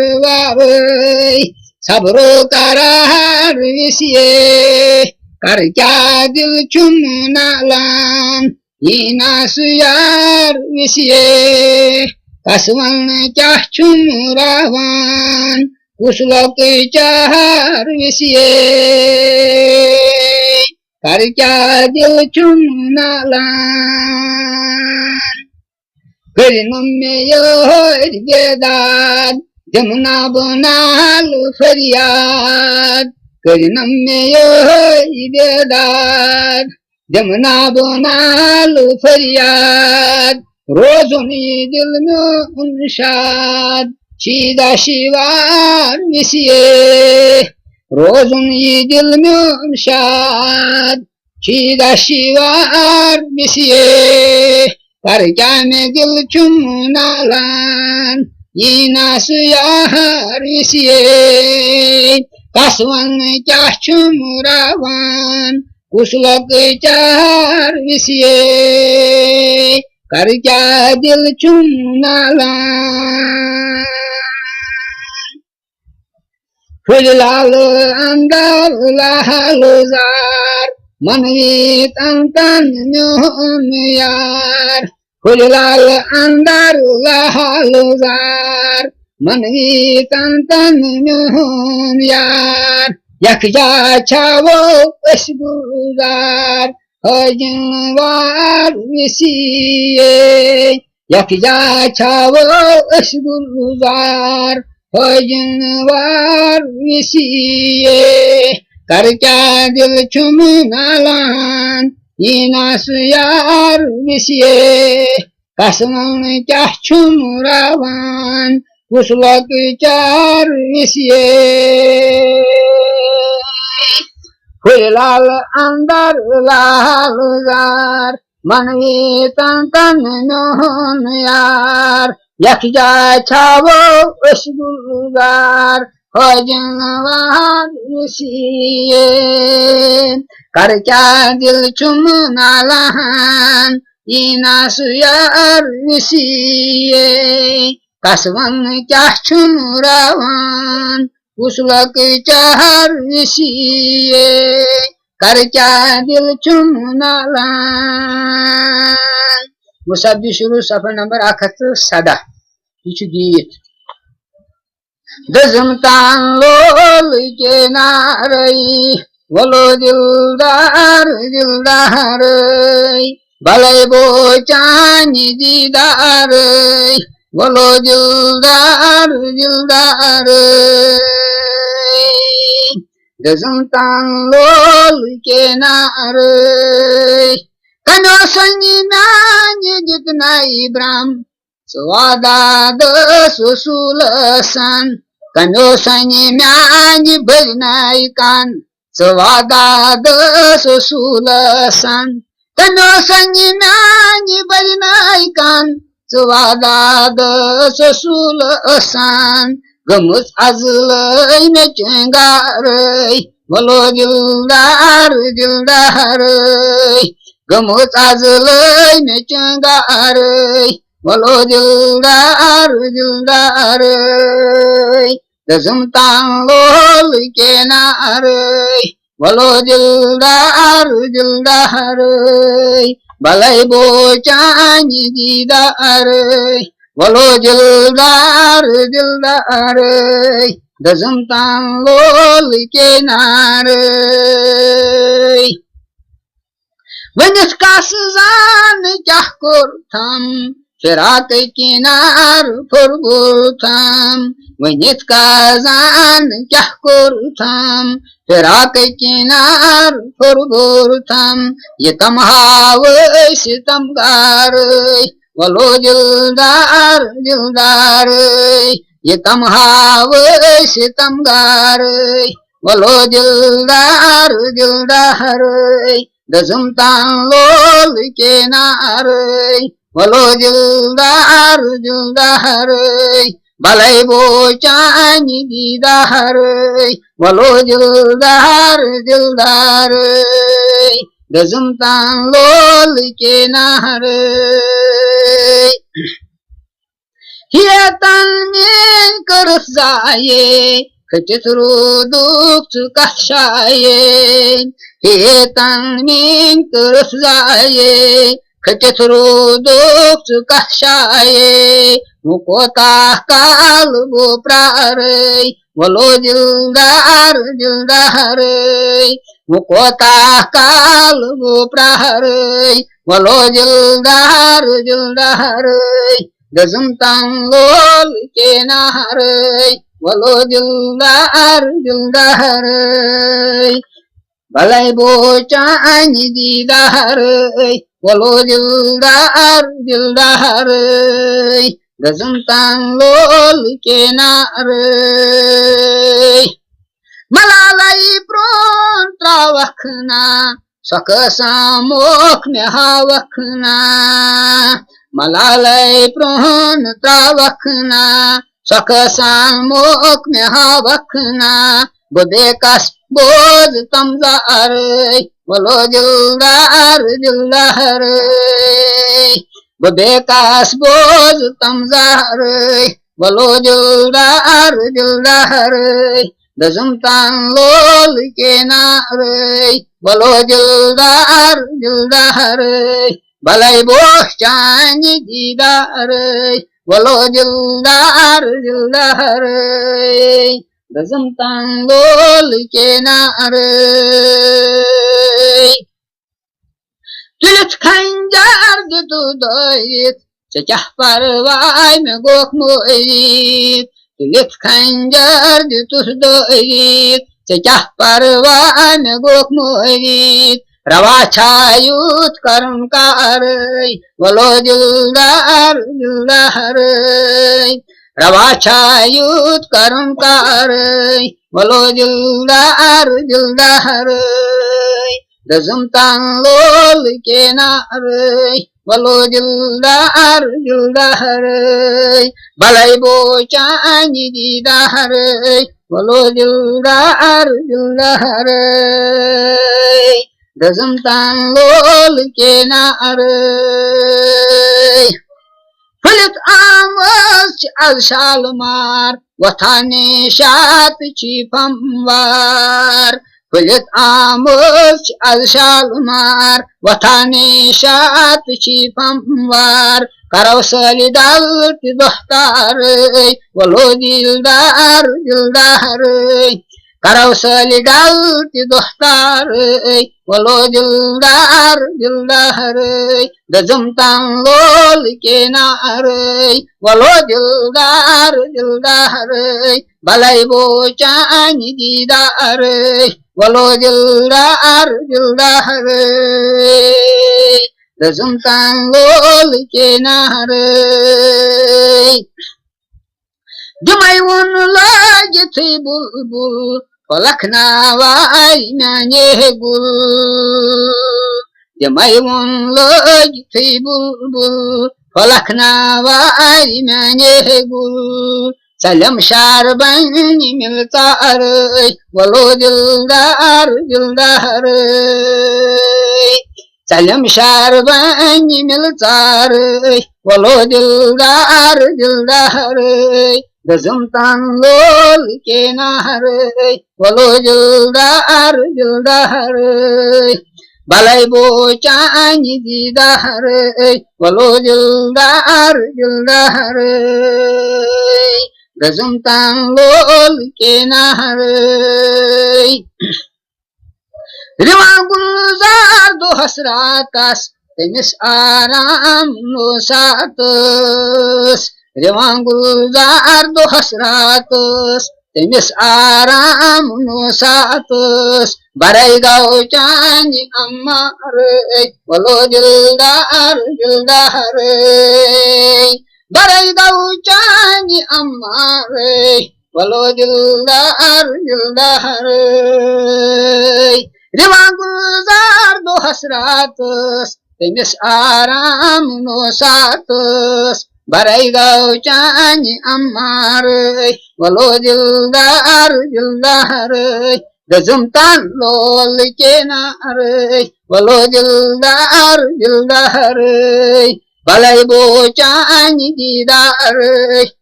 सबरो करार विषये कर क्या दिल चुमनालान ये नासुयार विषये कसवन क्या चुमरावान कुशलक चार विषये कर क्या दिल चुमनालान करिनम में योर बेदाद जमुना बनाल फरियाद करिनम में योर बेदाद जमुना बनाल फरियाद रोजुनी दिल में उनशाद सीधा शिवार विषये रोजुनी दिल में उनशाद सीधा शिवार विषये कर क्या में दिल चुमनालान ये नासुयार विषये कसवन क्या चुमरावान कुशलक चार विषये कर क्या दिल चुमनालान फुल लाल अंदर लाल जार मनवी तन तन यार फुल लाल अंदर लाल जार मनवी तन तन यार यख जा छावो अशगुजार हजनवार विषये यख जा छावो अशगुजार हजनवार विषये कर क्या दिल चुमनालान ये नासुयार विषये कसवन क्या चुमरावान कुशलक चार विषये फुल लाल अंदर लाल जार मनवी तन तन यार यख जा छावो अशगुजार हजनवार विषये कर क्या दिल चुमनालान ये नासुयार विषये कसवन क्या चुमरावान कुशलक चार विषये कर क्या दिल चुमनालान मुसब्बी शुरू सफर नंबर 117 ये गीत दजम तान लोल के नारई वलो दिलदार दिलदार भले बो चानी दीदार वलो दिलदार दिलदार दजम तान लोल के नारई कनो संगी नानी जितना इब्राहिम स्वादा सुसुलसन कनो संगी नानी भजनाई कान स्वादा सुसुलसन कनो संगी नानी भजनाई कान वादाद ससुल असान गमच आजलय मे चंगारय बोलो दिलदार दिलदार गमच आजलय मे चंगारय बोलो दिलदार दिलदार दजम तांलोल के नारय बोलो दिलदार दिलदार भलाई बोचानी दीदार बोलो दिलदार दिलदार दजम तांलोल के नारय वनिस कास जान क्या कोरथम फिराक किनार फुरगुथम वनिस का जान क्या कोरथम फिराक किनार फुरगुथम ये तमहाव सितमगार बोलो दिलदार दिलदार ये तमहाव सितमगार बोलो दिलदार दिलदार दजम तांलोल के नारय बोलो दिलदार दिलदार भलाई बोचानी दीदार बोलो दिलदार दिलदार दजम तांलोल के नारय हिया तांमेन करस जाये खचित रुदुक कशाये हे तांमेन करस जाये खचित रुदुक कशाये मुकोता काल गो प्रारय बोलो दिलदार दिलदार मुकोता काल गो प्रारय बोलो दिलदार दिलदार दजम तांलोल के नारय बोलो दिलदार दिलदार भलाई बोचानी दीदार बोलो दिलदार दिलदार दजम तांलोल के नारय मलालाई प्रोन त्रावखना सकसा मोख में हावखना मलालाई प्रोन त्रावखना सकसा मोख में हावखना बुदे कस बोझ तमजार बोलो दिलदार दिलदार बुदे कस बोझ तमजार बोलो दिलदार दिलदार दजम तांलोल के नारय बोलो दिलदार दिलदार भलाई बोचानी दीदार बोलो दिलदार दिलदार दजम तांलोल के नारय तुलच खंजार दितु दोयत चचाह परवाय में गोख मोयत तुलच खंजार दितु दोयत चचाह परवाय में गोख मोयत रवा छायुत कर्म कारय बोलो दिलदार दिलदार रवा छायुत कर्म कारय बोलो दिलदार दिलदार दजम तांलोल के नारय बोलो दिलदार दिलदार भलाई बोचानी दीदार बोलो दिलदार दिलदार दजम तांलोल के नारय फलित आमच आज शालमार वथाने शात चिपमवार फलित आमच आज शालमार वथाने शात चिपमवार करवसली दालत दोहतार बोलो दिलदार दिलदार करवसली दालत दोहतार बोलो दिलदार दिलदार दजम तांलोल के नारय बोलो दिलदार दिलदार भलाई बोचानी दीदार बोलो दिलदार दिलदार दजम तांलोल के नारय जमाई उन लागे थे बुलबुल पलखना वाई मैंने गुल जमाई उन लागे थे बुलबुल फलखना वारी मैंने गुल सलम शार बनी मिलतार बोलो दिलदार दिलदार सलम शार बनी मिलतार बोलो दिलदार दिलदार गजम तांगोल के नार बोलो दिलदार दिलदार balai bocahnya didahar walau jildar jildar gazum tanglol kenahar riwang gulzar do hasratas temis aram no satus riwang gulzar do hasratus temis aram no satus barai gau chanyi ammar walau jildar jildar barai gau chanyi ammar walau jildar jildar riwang gulzar do hasratus temis aram no satus barai gau chanyi ammar walau jildar jildar gazum tanlol kenar walau jildar jildar balai bocahnya didar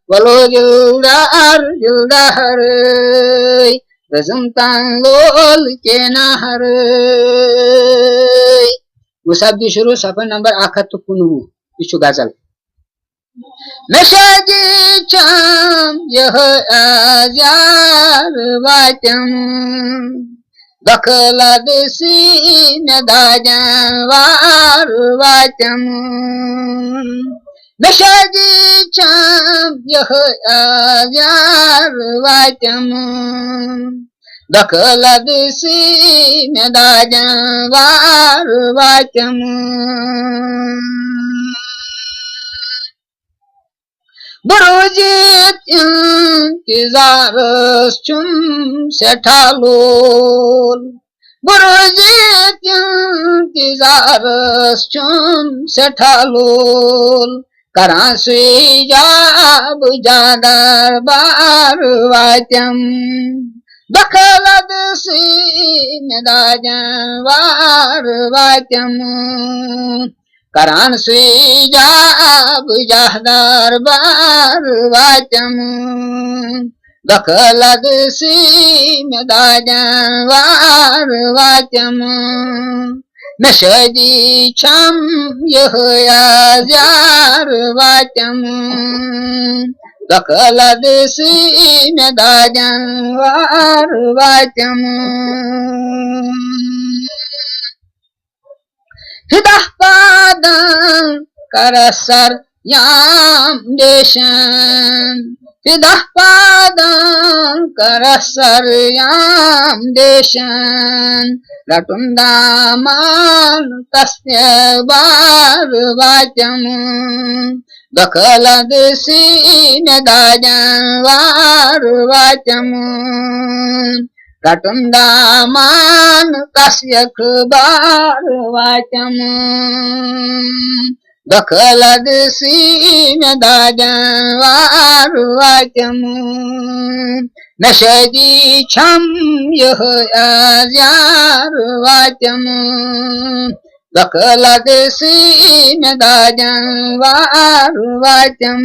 walau jildar jildar gazum tanlol kenar musab di शुरू सफर number 81 issue गजल Meshaji cham yah ajar vatam Bakla desi nadajan var vatam Meshaji cham yah ajar vatam Bakla desi nadajan var vatam Burujit intizarız çum setalul Burujit intizarız çum setalul Karan suyab jadar bar vatam Bakalad sinajan var vatam Karan suyab jahdar bar vatam Bakalad sinajan var vatam Meshaji cham yah ajar vatam Bakalad sinajan var vatam Hidah padan karasar yam deshan Hidah padan karasar yam deshan Ratundaman tasya bar vatam Bakalad sinajan var vatam Ratundaman tasyak bar vatam Bakalad sinajan var vatam Meshaji cham yah ajar vatam Bakalad sinajan var vatam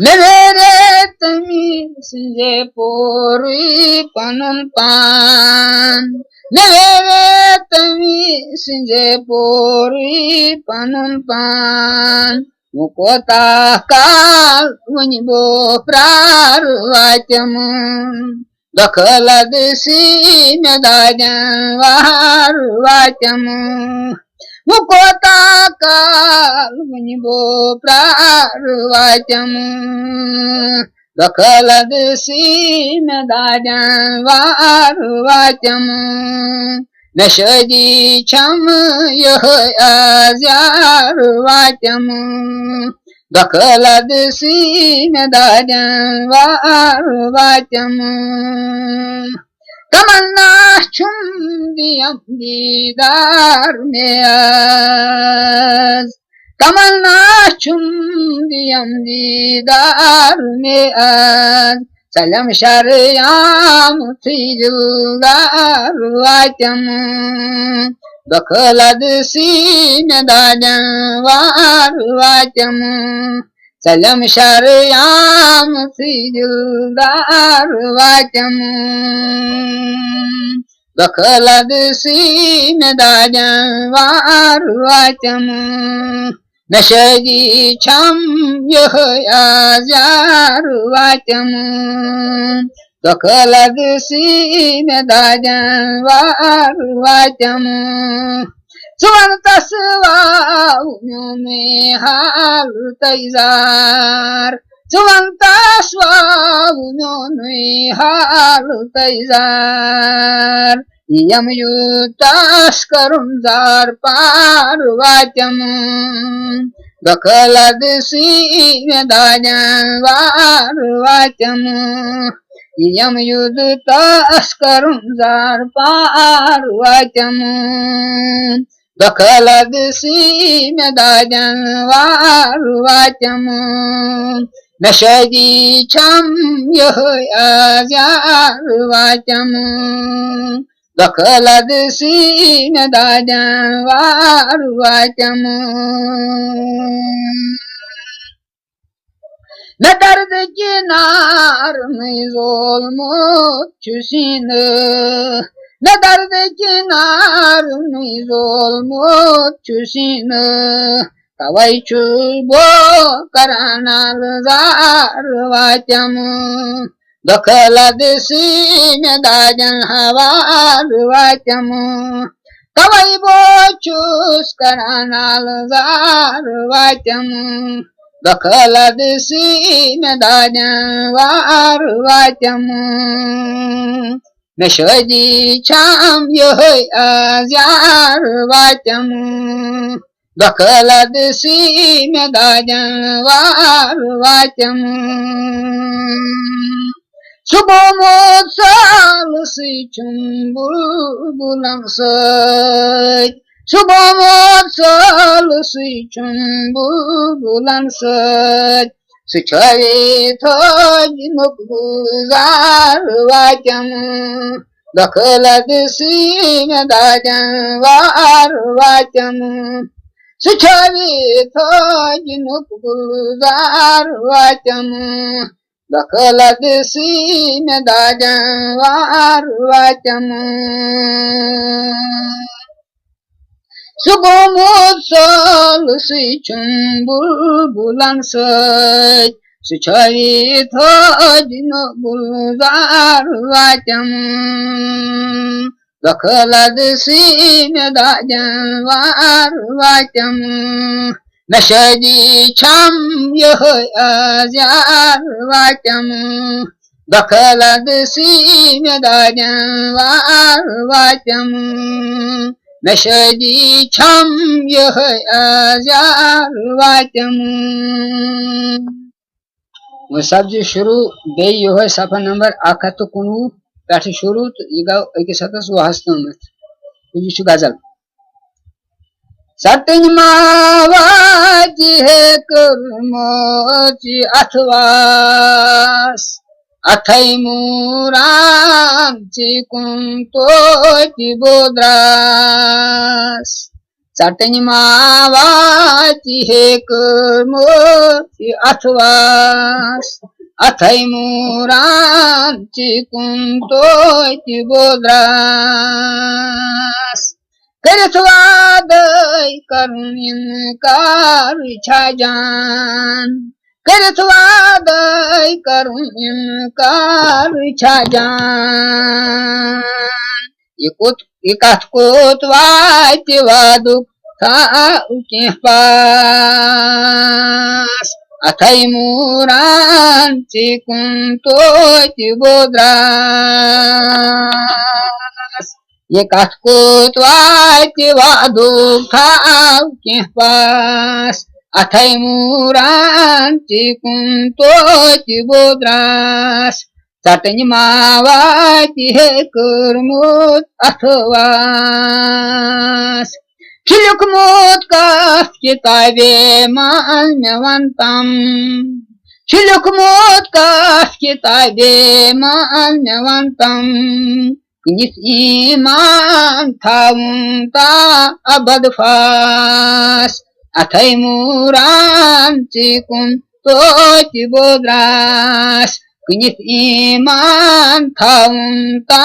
Nevere tamis je pori panun pan Nevere tamis je pori panun pan Mukota kal unibo prar vatam Bakalad sinajan var vatam Mukota kal unibo prar vatam Bakalad sinajan var vatam Meshaji cham yah ajar vatam Bakalad sinajan var vatam तमन्ना छुम दियम दीदार में आज तमन्ना छुम दियम दीदार में आज सलम शरियाम थी दिलदार वाचम बखलद सीन दाजन वार वाचम सलम शरियाम थी दिलदार वाचम बखलद सीन दाजन वार वाचम नशगी छम यह आजार वाचम बखलद सीन दाजन वार वाचम सुवन तस्वाउं में हाल तैजार सुवन तस्वाउं में हाल तैजार यम युतास करुंजार पार वाचम बखलद सीन दाजन वार वाचम यम युतास करुंजार पार वाचम बखलद सीन दाजन वार वाचम नशगी छम यह आजार वाचम बखलद सीन दाजन वार वाचम न दर्द किनार में ज़ुल्म चुसीन न दर्द किनार में ज़ुल्म चुसीन तवै चुबो करानाल जार वाचम बखलद सीन दाजन हवार वाचम तवै बो चूस करानाल जार वाचम बखलद सीन दाजन वार वाचम नशगी छाम यह आजार वाचम बखलद सीन दाजन वार वाचम सुबह मोसाल सी चुम्बुलंग सज सुबह मोसाल सी चुम्बुलंग सज सुछवे थोज मुकबुजार वाचम बखलद सीन दाजन वार वाचम सुछवे थोज मुकबुजार वाचम बखलद सीन दाजन वार वाचम सुबह मोसल सी चुम्बुलंग सज सुछवी थोज मुकबुजार वाचम बखलद सीन दाजन वार वाचम नशगी छम यह आजार वाचम बखलद सीन दाजन वार वाचम नशगी छम यह आजार वाचम वो सब्जी शुरू बे यो है सफा नंबर 119 पे शुरू तो यह गो अकिस हतस वहस तमत यह गजल सतन मावाजी है कर्मोची अथवास अथै मूरांची कुंतोची बोद्रास सतन मावाजी है कर्मोची अथवास अथै मूरांची कुंतोची बोद्रास करत वादय करुण इनकार छाजान करत वादय करुण इनकार छाजान ये कथ कोत वाच वादुक था के पास अथै मूरांची कुंतोची बोद्रास ये कथ कोत वाच वादुक था के पास अथै मूरांची कुंतोची बोद्रास चटनी मावाती है कर्मोत अथवास खिलुक मोत का किताबे मान्यवंतम खिलुक मोत का किताबे मान्यवंतम किस ईमान थाउंता अबदफास अथै मुरान चिकुन तोति बोद्रास किस ईमान थाउंता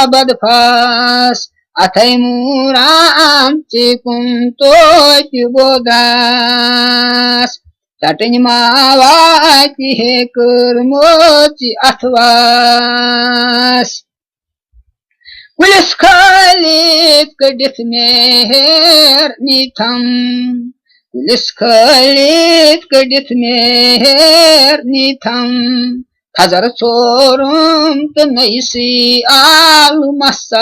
अबदफास अथै मुरान चिकुन तोति बोद्रास चटनी मावाती है कर्मोची अथवास पुलिस खालिद कडित मेहर नीथम पुलिस खालिद कडित मेहर नीथम हजार चोरुम तनैसी आलु मसास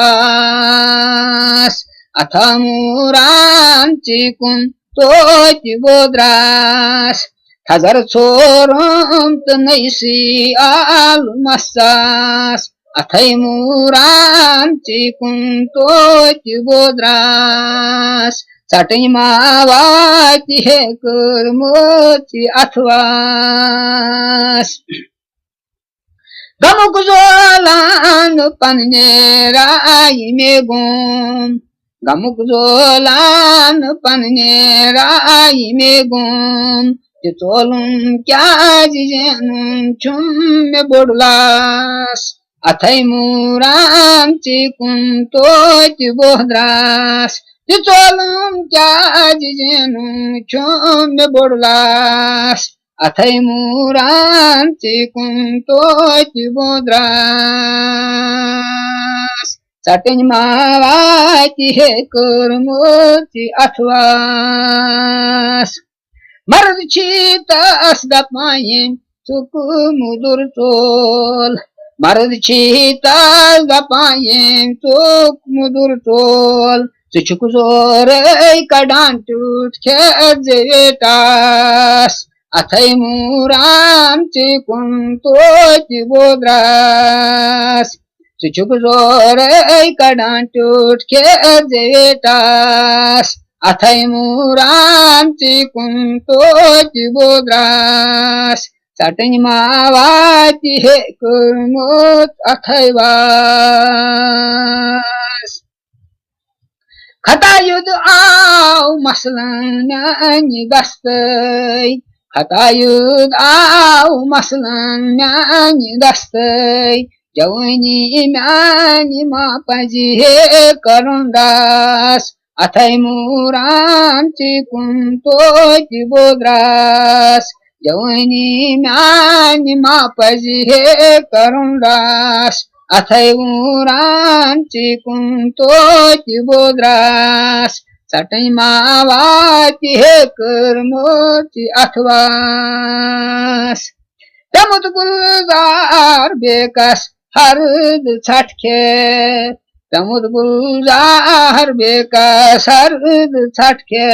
अथमुरान चिकुन तोति बोद्रास हजार चोरुम तनैसी आलु मसास अथै मुरान चिकुन तोति बोद्रास चटनी मावाती है कर्मोची अथवास गमुक जोलान पन्नेराई मेगुम गमुक जोलान पन्नेराई मेगुम चोलुम क्या जिजेनुम चुम में बोडलास अथै मुरान चिकुन तोति बोद्रास चोलुम क्या जिजेनुम चुम में बोडलास अथै मुरान चिकुन तोति बोद्रास चटनी मावाती है कर्मोची अथवास मर्द चीतास दपायें चुक मुदुर चोल मर्द चीतास दपायें चुक मुदुर चोल चुक जोर कडान टूट खेत जेटास अथै मुरान चिकुन तोति बोद्रास चुक जोर कडान टूट खेत जेटास अथै मुरान चिकुन तोति बोद्रास चटनी मावाती है कर्मोत अथवास खतायुद आव मसलन गस्तै खतायुद आव मसलन गस्तै जवनी म्यानी मापजी है करुंदास अथै मुरान चिकुन तोति बोद्रास जवनी म्यानी मापजी है करुंदास अथै मुरान चिकुन तोति बोद्रास चटनी मावाती है कर्मोची अथवास तमुत गुलजार बेकस हरद छटके तमुत गुलजार बेकस हरद छटके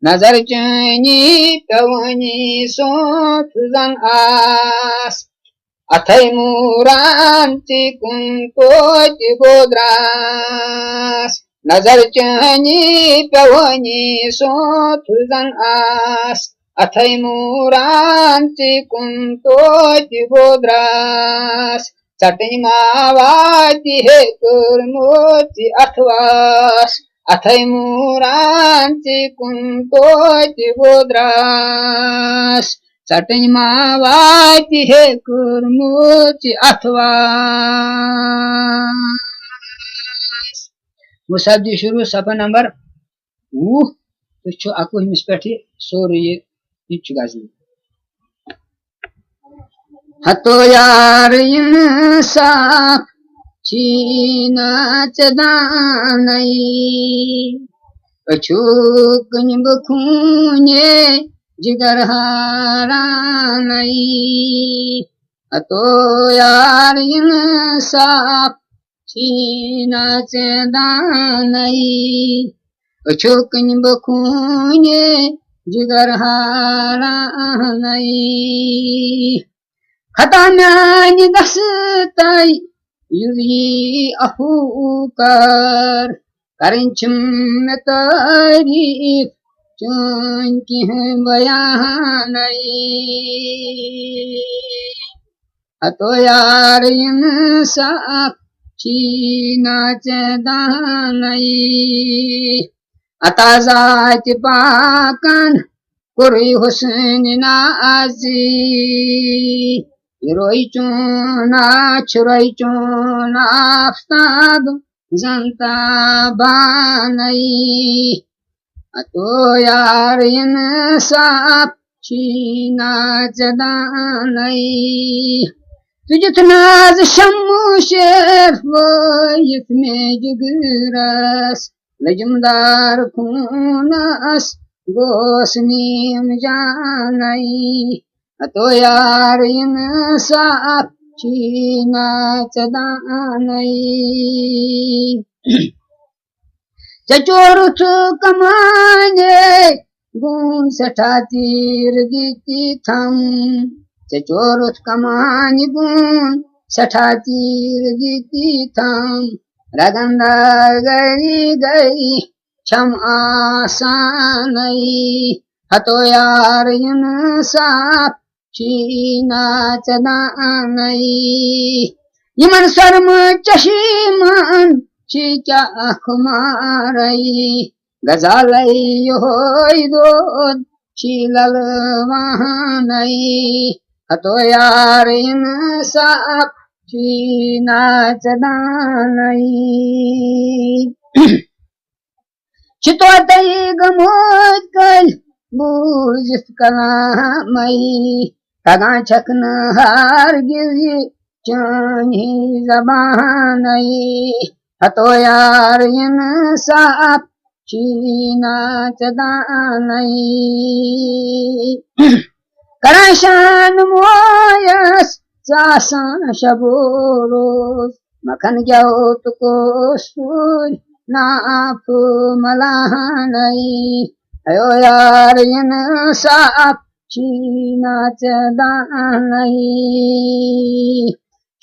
नजर चनी पवनी सोच जन आस अथै मुरान चिकुन तोति बोद्रास नजर चनी पवनी सोच जन आस अथै मुरान चिकुन तोति बोद्रास चटनी मावाती है कर्मोची अथवास अथै मुरान चिकुन तोति बोद्रास चटनी मावाती है कर्मोची अथवास मुसद्दी शुरू सफा नंबर वो तो अकु हमिस पे सोरे ये गजल हतो यार इंसाफ चीना चदानई अछूकन बखूने जिगर हारानई हतो यार इंसाफ चीना चदानई अछूकन बखूने जिगर हारानई खता म्यानि दस्तै युरी अफूकर करंचम में तारीफ चुन की बयान अतो यार इंसाफ चीना चदान अताजात पाकन कुरी हुसैन नाजी रोई चूना छुरई चूना आफ्ताब जनता बानई अतो यार इंसाफ चीना चदानई तुझे नाज शमशेर वो इसमें जुगरस लजमदार खूनस गोसनीम जानई अतो यार इंसाफ चीना चदानई चचोरुथ कमाने गुण सठा तीर दीती थम चचोरुथ कमाने गुण सठा तीर दीती थम रगंदा गई गई क्षम आसानई हतो यार इंसाफ चीना चदानई यमन शर्म चशीमान चीचा खुमारई गजालई होई दोद चीलल वहानई हतो यार इंसाफ चीना चदानई चितोतई गमोद कल बूझ कलामई तगा छकन हार गिरी चानी जबानई हतो यार इंसाफ चीना चदानई कराशान मोयस सासन शबोरोस मखन ग्योत को सूर नाफ मलानई अयो यार इंसाफ चीना चदानई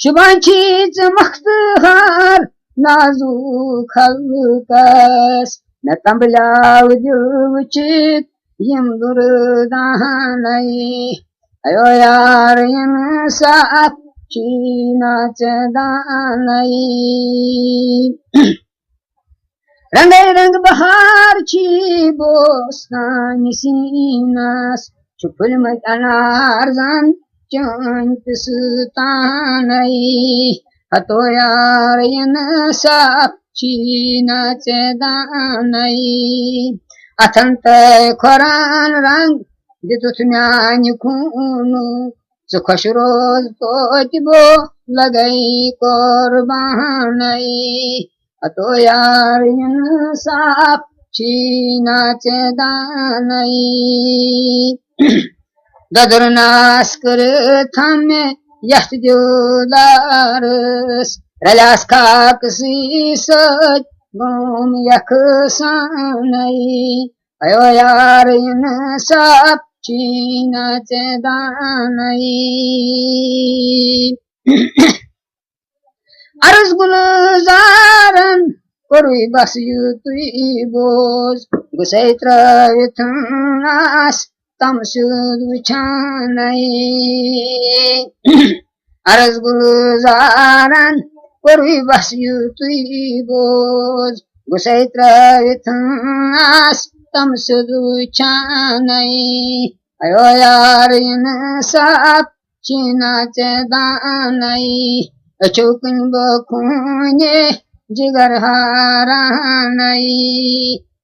शुभांचीच मख्तहार नाजूक हल्कस न तंबलाव जुवचित यम दुर्दानई अयो यार इंसाफ चीना चदानई रंग रंग बहार छी बोस्तान सीनास चुपुल मत अनार जन चंत सुतानई हतो यार इंसाफ चीना चदानई अथंत खुरान रंग दितुत म्यानि खूनु सुखश रोज तोचबो लगई कुर्बानई अतो यार इंसाफ चीना चदानई ददरनास कर थमे यह जोदारस रलास खाक सीसज गोम यख सानई अयो यार इंसाफ चीना चदानई अर्ज गुलजारन कोरुई बस युतुई बोज गुसैत्र विथनास तम सुद विछानई अर्ज गुलजारन कोरुई बस युतुई बोज गुसैत्र विथनास तम सुद विछानई अयो यार इंसाफ चीना चदानई अचुकन बखूने जिगर हारानई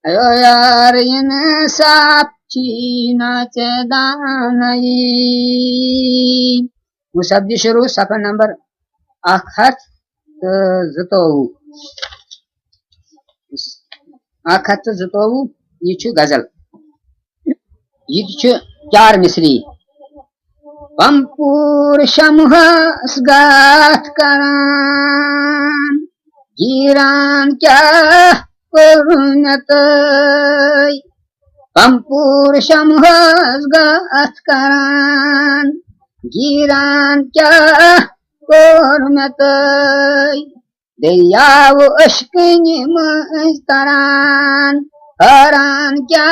अयो यार इंसाफ चीना चदानई मुसब्दी शुरू सफा नंबर 1 ये छु गजल ये छु 4 मिसरी पंपूर शमुहस गाथ करान गिरान क्या करुणतई पंपूर शमुहस गाथ करान गिरान क्या कोरमतय दरियाव अश्कनि मस्तरान हरान क्या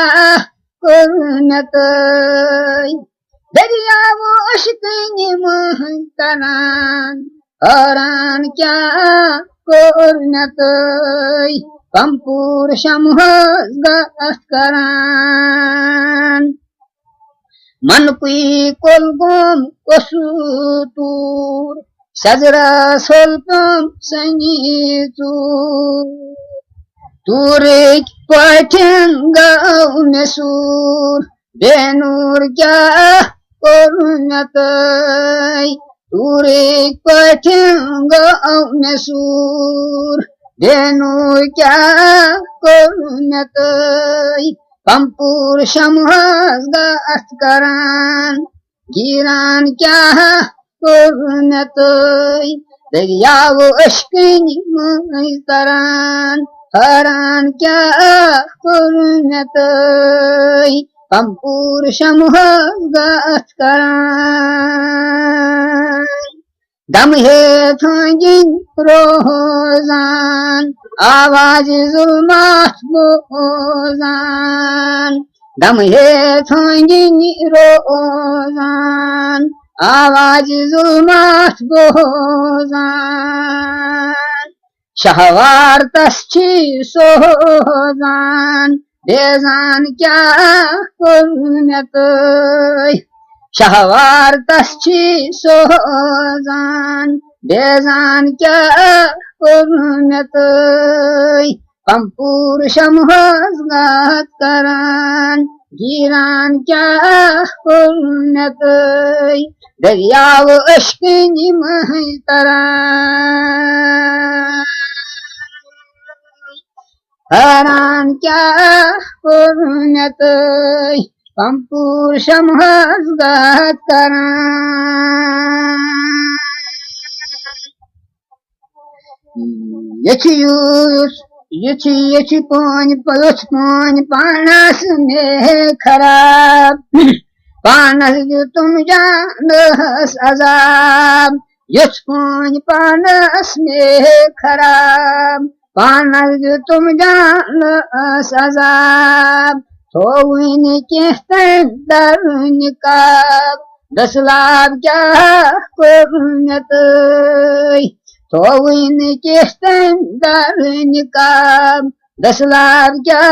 कोरमतय दरियाव अश्कनि मस्तरान हरान क्या कोरमतय कंपूर शमहस गस्करान मनपुई कोलगोम कोसुतूर सजरा सोल्पम सनीतूर तूरिक पठंगा उनसूर बेनूर क्या कोरुनतय तूरिक पठंगा उनसूर बेनूर क्या कोरुनतय कंपूर शमहस गस्करान गिरान क्या कोरुनतय दरियाव अश्कनि मस्तरान हरान क्या कोरुनतय कंपूर शमहस गस्करान दम है थंगिन रोजान आवाज जुल्मात बोजान दम है थंगिन रोजान आवाज जुल्मात बोजान शहवार तस्ची सोजान बेजान क्या कोरुनतय शहवार तस्ची सोजान बेजान क्या कोरुनतय कंपूर शमहस गस्करान गिरान क्या कोरुनतय दरियाव अश्कनि मस्तरान हरान क्या कोरुनतय कंपूर शमहस गस्करान यची पान पानस में खराब पानस जो तुम जानस अजाब यच पानस में खराब पानस जो तुम जानस अजाब थोविन केस्तन दरुनिकाब 10 लाख क्या कोरुनतय थोविन केस्तन दरुनिकाब 10 लाख क्या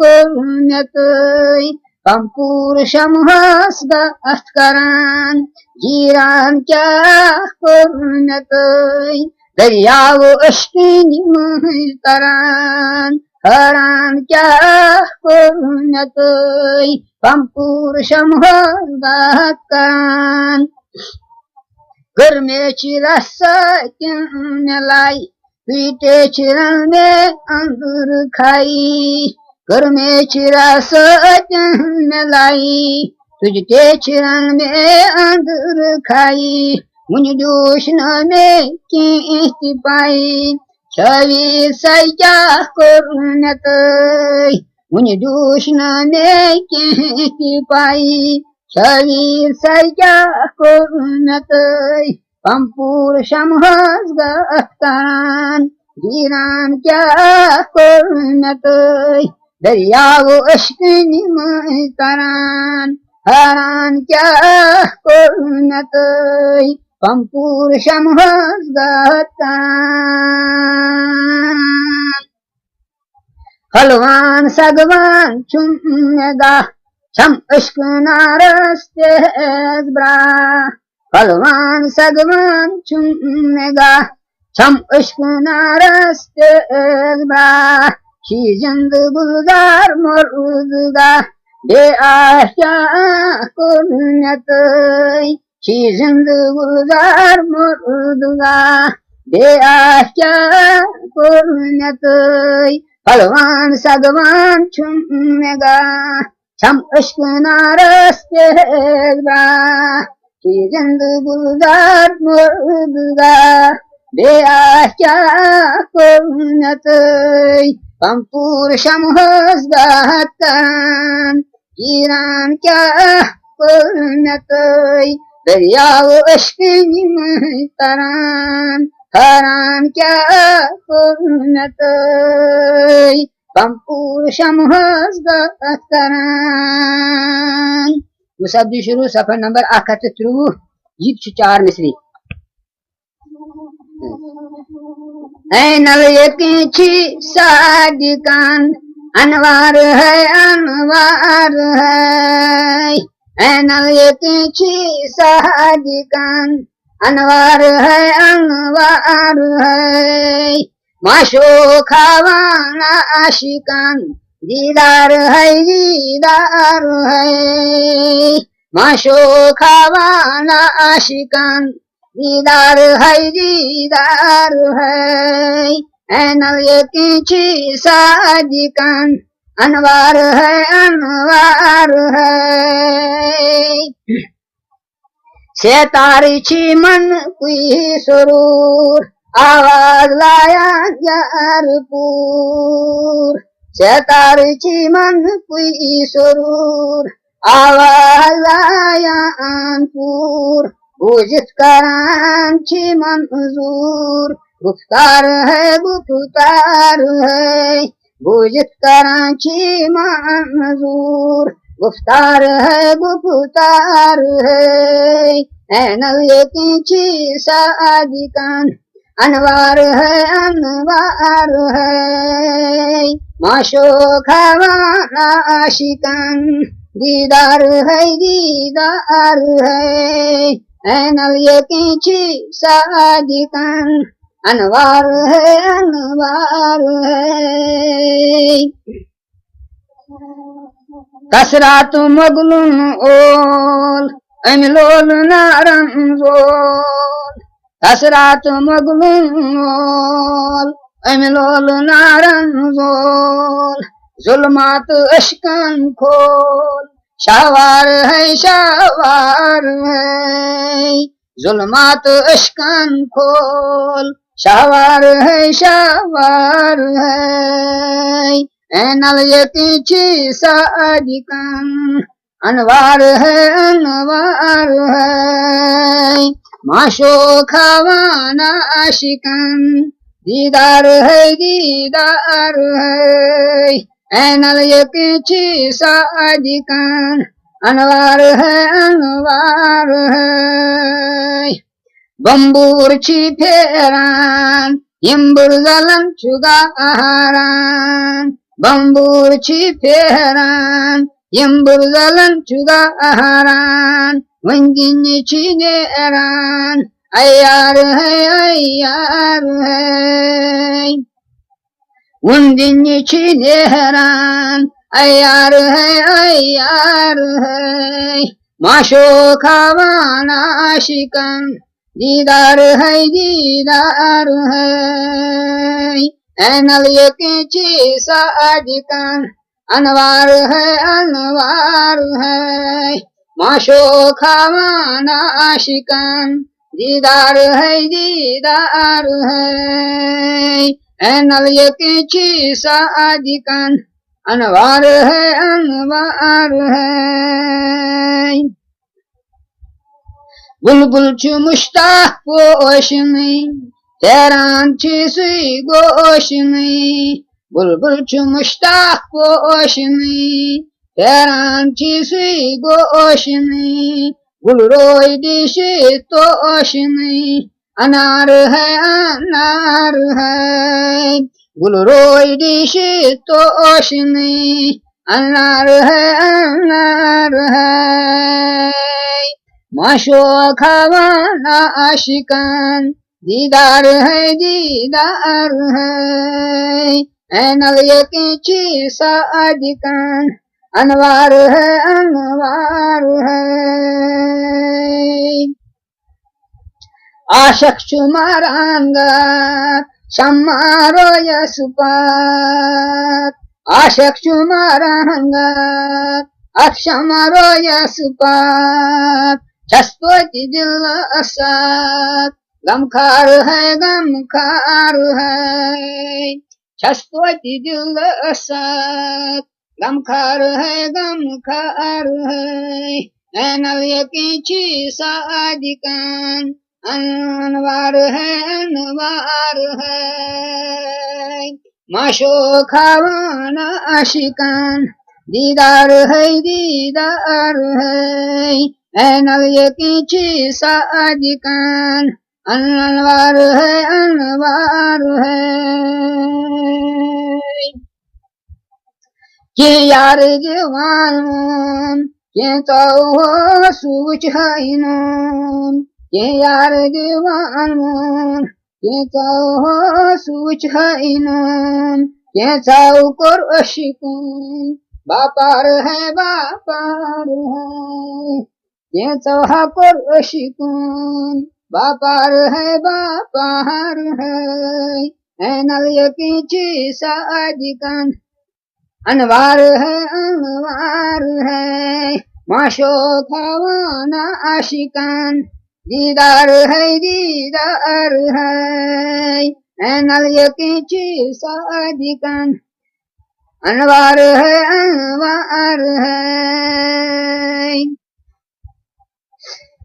कोरुनतय कंपूर शमहस गस्करान गिरान क्या कोरुनतय दरियाव अश्कनि मस्तरान हरान क्या कोरुनतय कंपूर शमहस गस्करान गर्मेची रस्साय पीटे चिरण में अंदर खाई गर्मेची रस्साय तुझते चिरण में अंदर खाई मुझ जोशन में की पाई छवि सैया कोरुनतय मुझ जोशन में की पाई छवि सैया कोरुनतय कंपूर शमहस गस्करान गिरान क्या कोरुनतय दरियाव अश्कनि मस्तरान हरान क्या कोरुनतय कंपूर शमहस गस्करान हलवान सगवान चुमेगा छम इश्क नारस तेज ब्रा हलवान सगवान चुमेगा छम इश्क नारस तेज ब्रा शीजंद गुलजार मरुदगा बे आशा कोरुनतय शीजंद गुलजार मरुदगा बे आशा कोरुनतय हलवान सगवान चुमेगा छम इश्क नारस तेज ब्रा शीजंद गुलजार मरुदगा बे आशा कोरुनतय कंपूर शमहस गस्करान गिरान क्या कोरुनतय दरियाव अश्किन तरान हरान क्या कुर्नत पंपूर शमहस गतरान मुसब्दी शुरू सफर नंबर 130 ये 4 मिसरी नल यकी सादिकान अनवार है नल यकी सादिकान अनवार है माशो खावाना आशिकान दीदार है माशो खावाना आशिकान दीदार है नल यकी सादिकान अनवार है सेतारी छी मन कुई सुरूर आवाज लाया कारपुर सेतारी छी मन कुई सुरूर आवाज लाया कानपुर बुझत करांची मंजूर गुफ्तार है बुझत करांची मंजूर गुफ्तार है नल यकी सादिकान अनवार है माशो खावाना आशिकान दीदार है नल यकी सादिकान अनवार है कसरात मगलुन ओल अमिलोल नारंजोल कसरात मगलुन ओल अमिलोल नारंजोल जुल्मात अश्कन खोल शावार है जुल्मात अश्कन खोल शावार है नल यकी सादिकान अनवार है माशो खावाना आशिकान दीदार है नल यकी सादिकान अनवार है बम्बूर छी फेरान यम्बुर जलन चुगाहारान बम्बूर छी फेरान यम्बुर जलन चुगाहारान वंजिन छी नेरान अयार है वंजिन छी नेरान अयार है माशो खावाना आशिकान दीदार है नल यकी सादिकान अनवार है माशो खावाना आशिकान दीदार है नल यकी सादिकान अनवार है बुलबुल छु मुश्ताक पोशनी हैरान छी सुई गोशनी बुलबुल छु मुश्ताक पोशनी हैरान छी सुई गोशनी गुलरोई दिशी तोशनी अनार है गुलरोई दिशी तोशनी अनार है माशो खावाना आशिकान दीदार है नल यकी सादिकान अनवार है आशक चुमारांगात शम्मारो यशुपात आशक चुमारांगात अक्षमारो यशुपात छस्तोति दिल असात गमखार है छस्तोति दिल असात गमखार है नल यकी सादिकान अनवार है माशो खावाना आशिकान दीदार है नल यकी सादिकान अनवार है के यार जवान के तो सूच है के यार जवान के तो सूच है के चाउ कर अशिकून बापार है के चौहा कर अशिकून बापार है नल यकी सादिकान अनवार है माशो खावाना आशिकान दीदार है नल यकी सादिकान अनवार है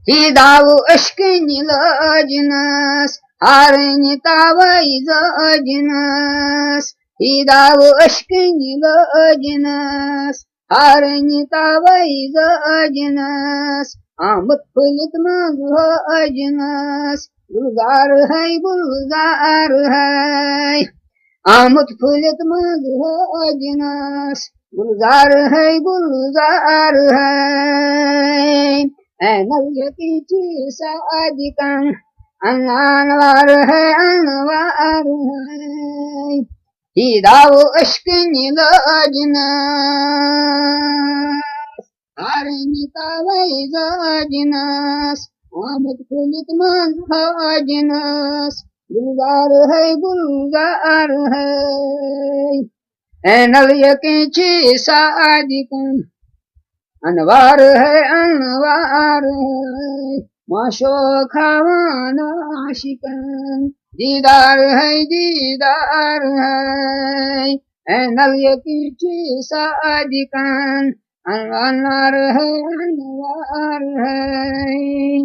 हिदाव अश्कनी लजनस हारनी तावई जजनस हिदाव अश्कनी लजनस हारनी तावई जजनस आमद फुलित मजनस गुलजार है आमद फुलित मजनस गुलजार है नल यकी सादिकान अनवार है हिदाव अश्कनी लजनस हारनी तावई जजनस आमद फुलित मजनस गुलजार है नल यकी सादिकान अनवार है माशो खावाना आशिकान दीदार है नल यकी सादिकान अनवार है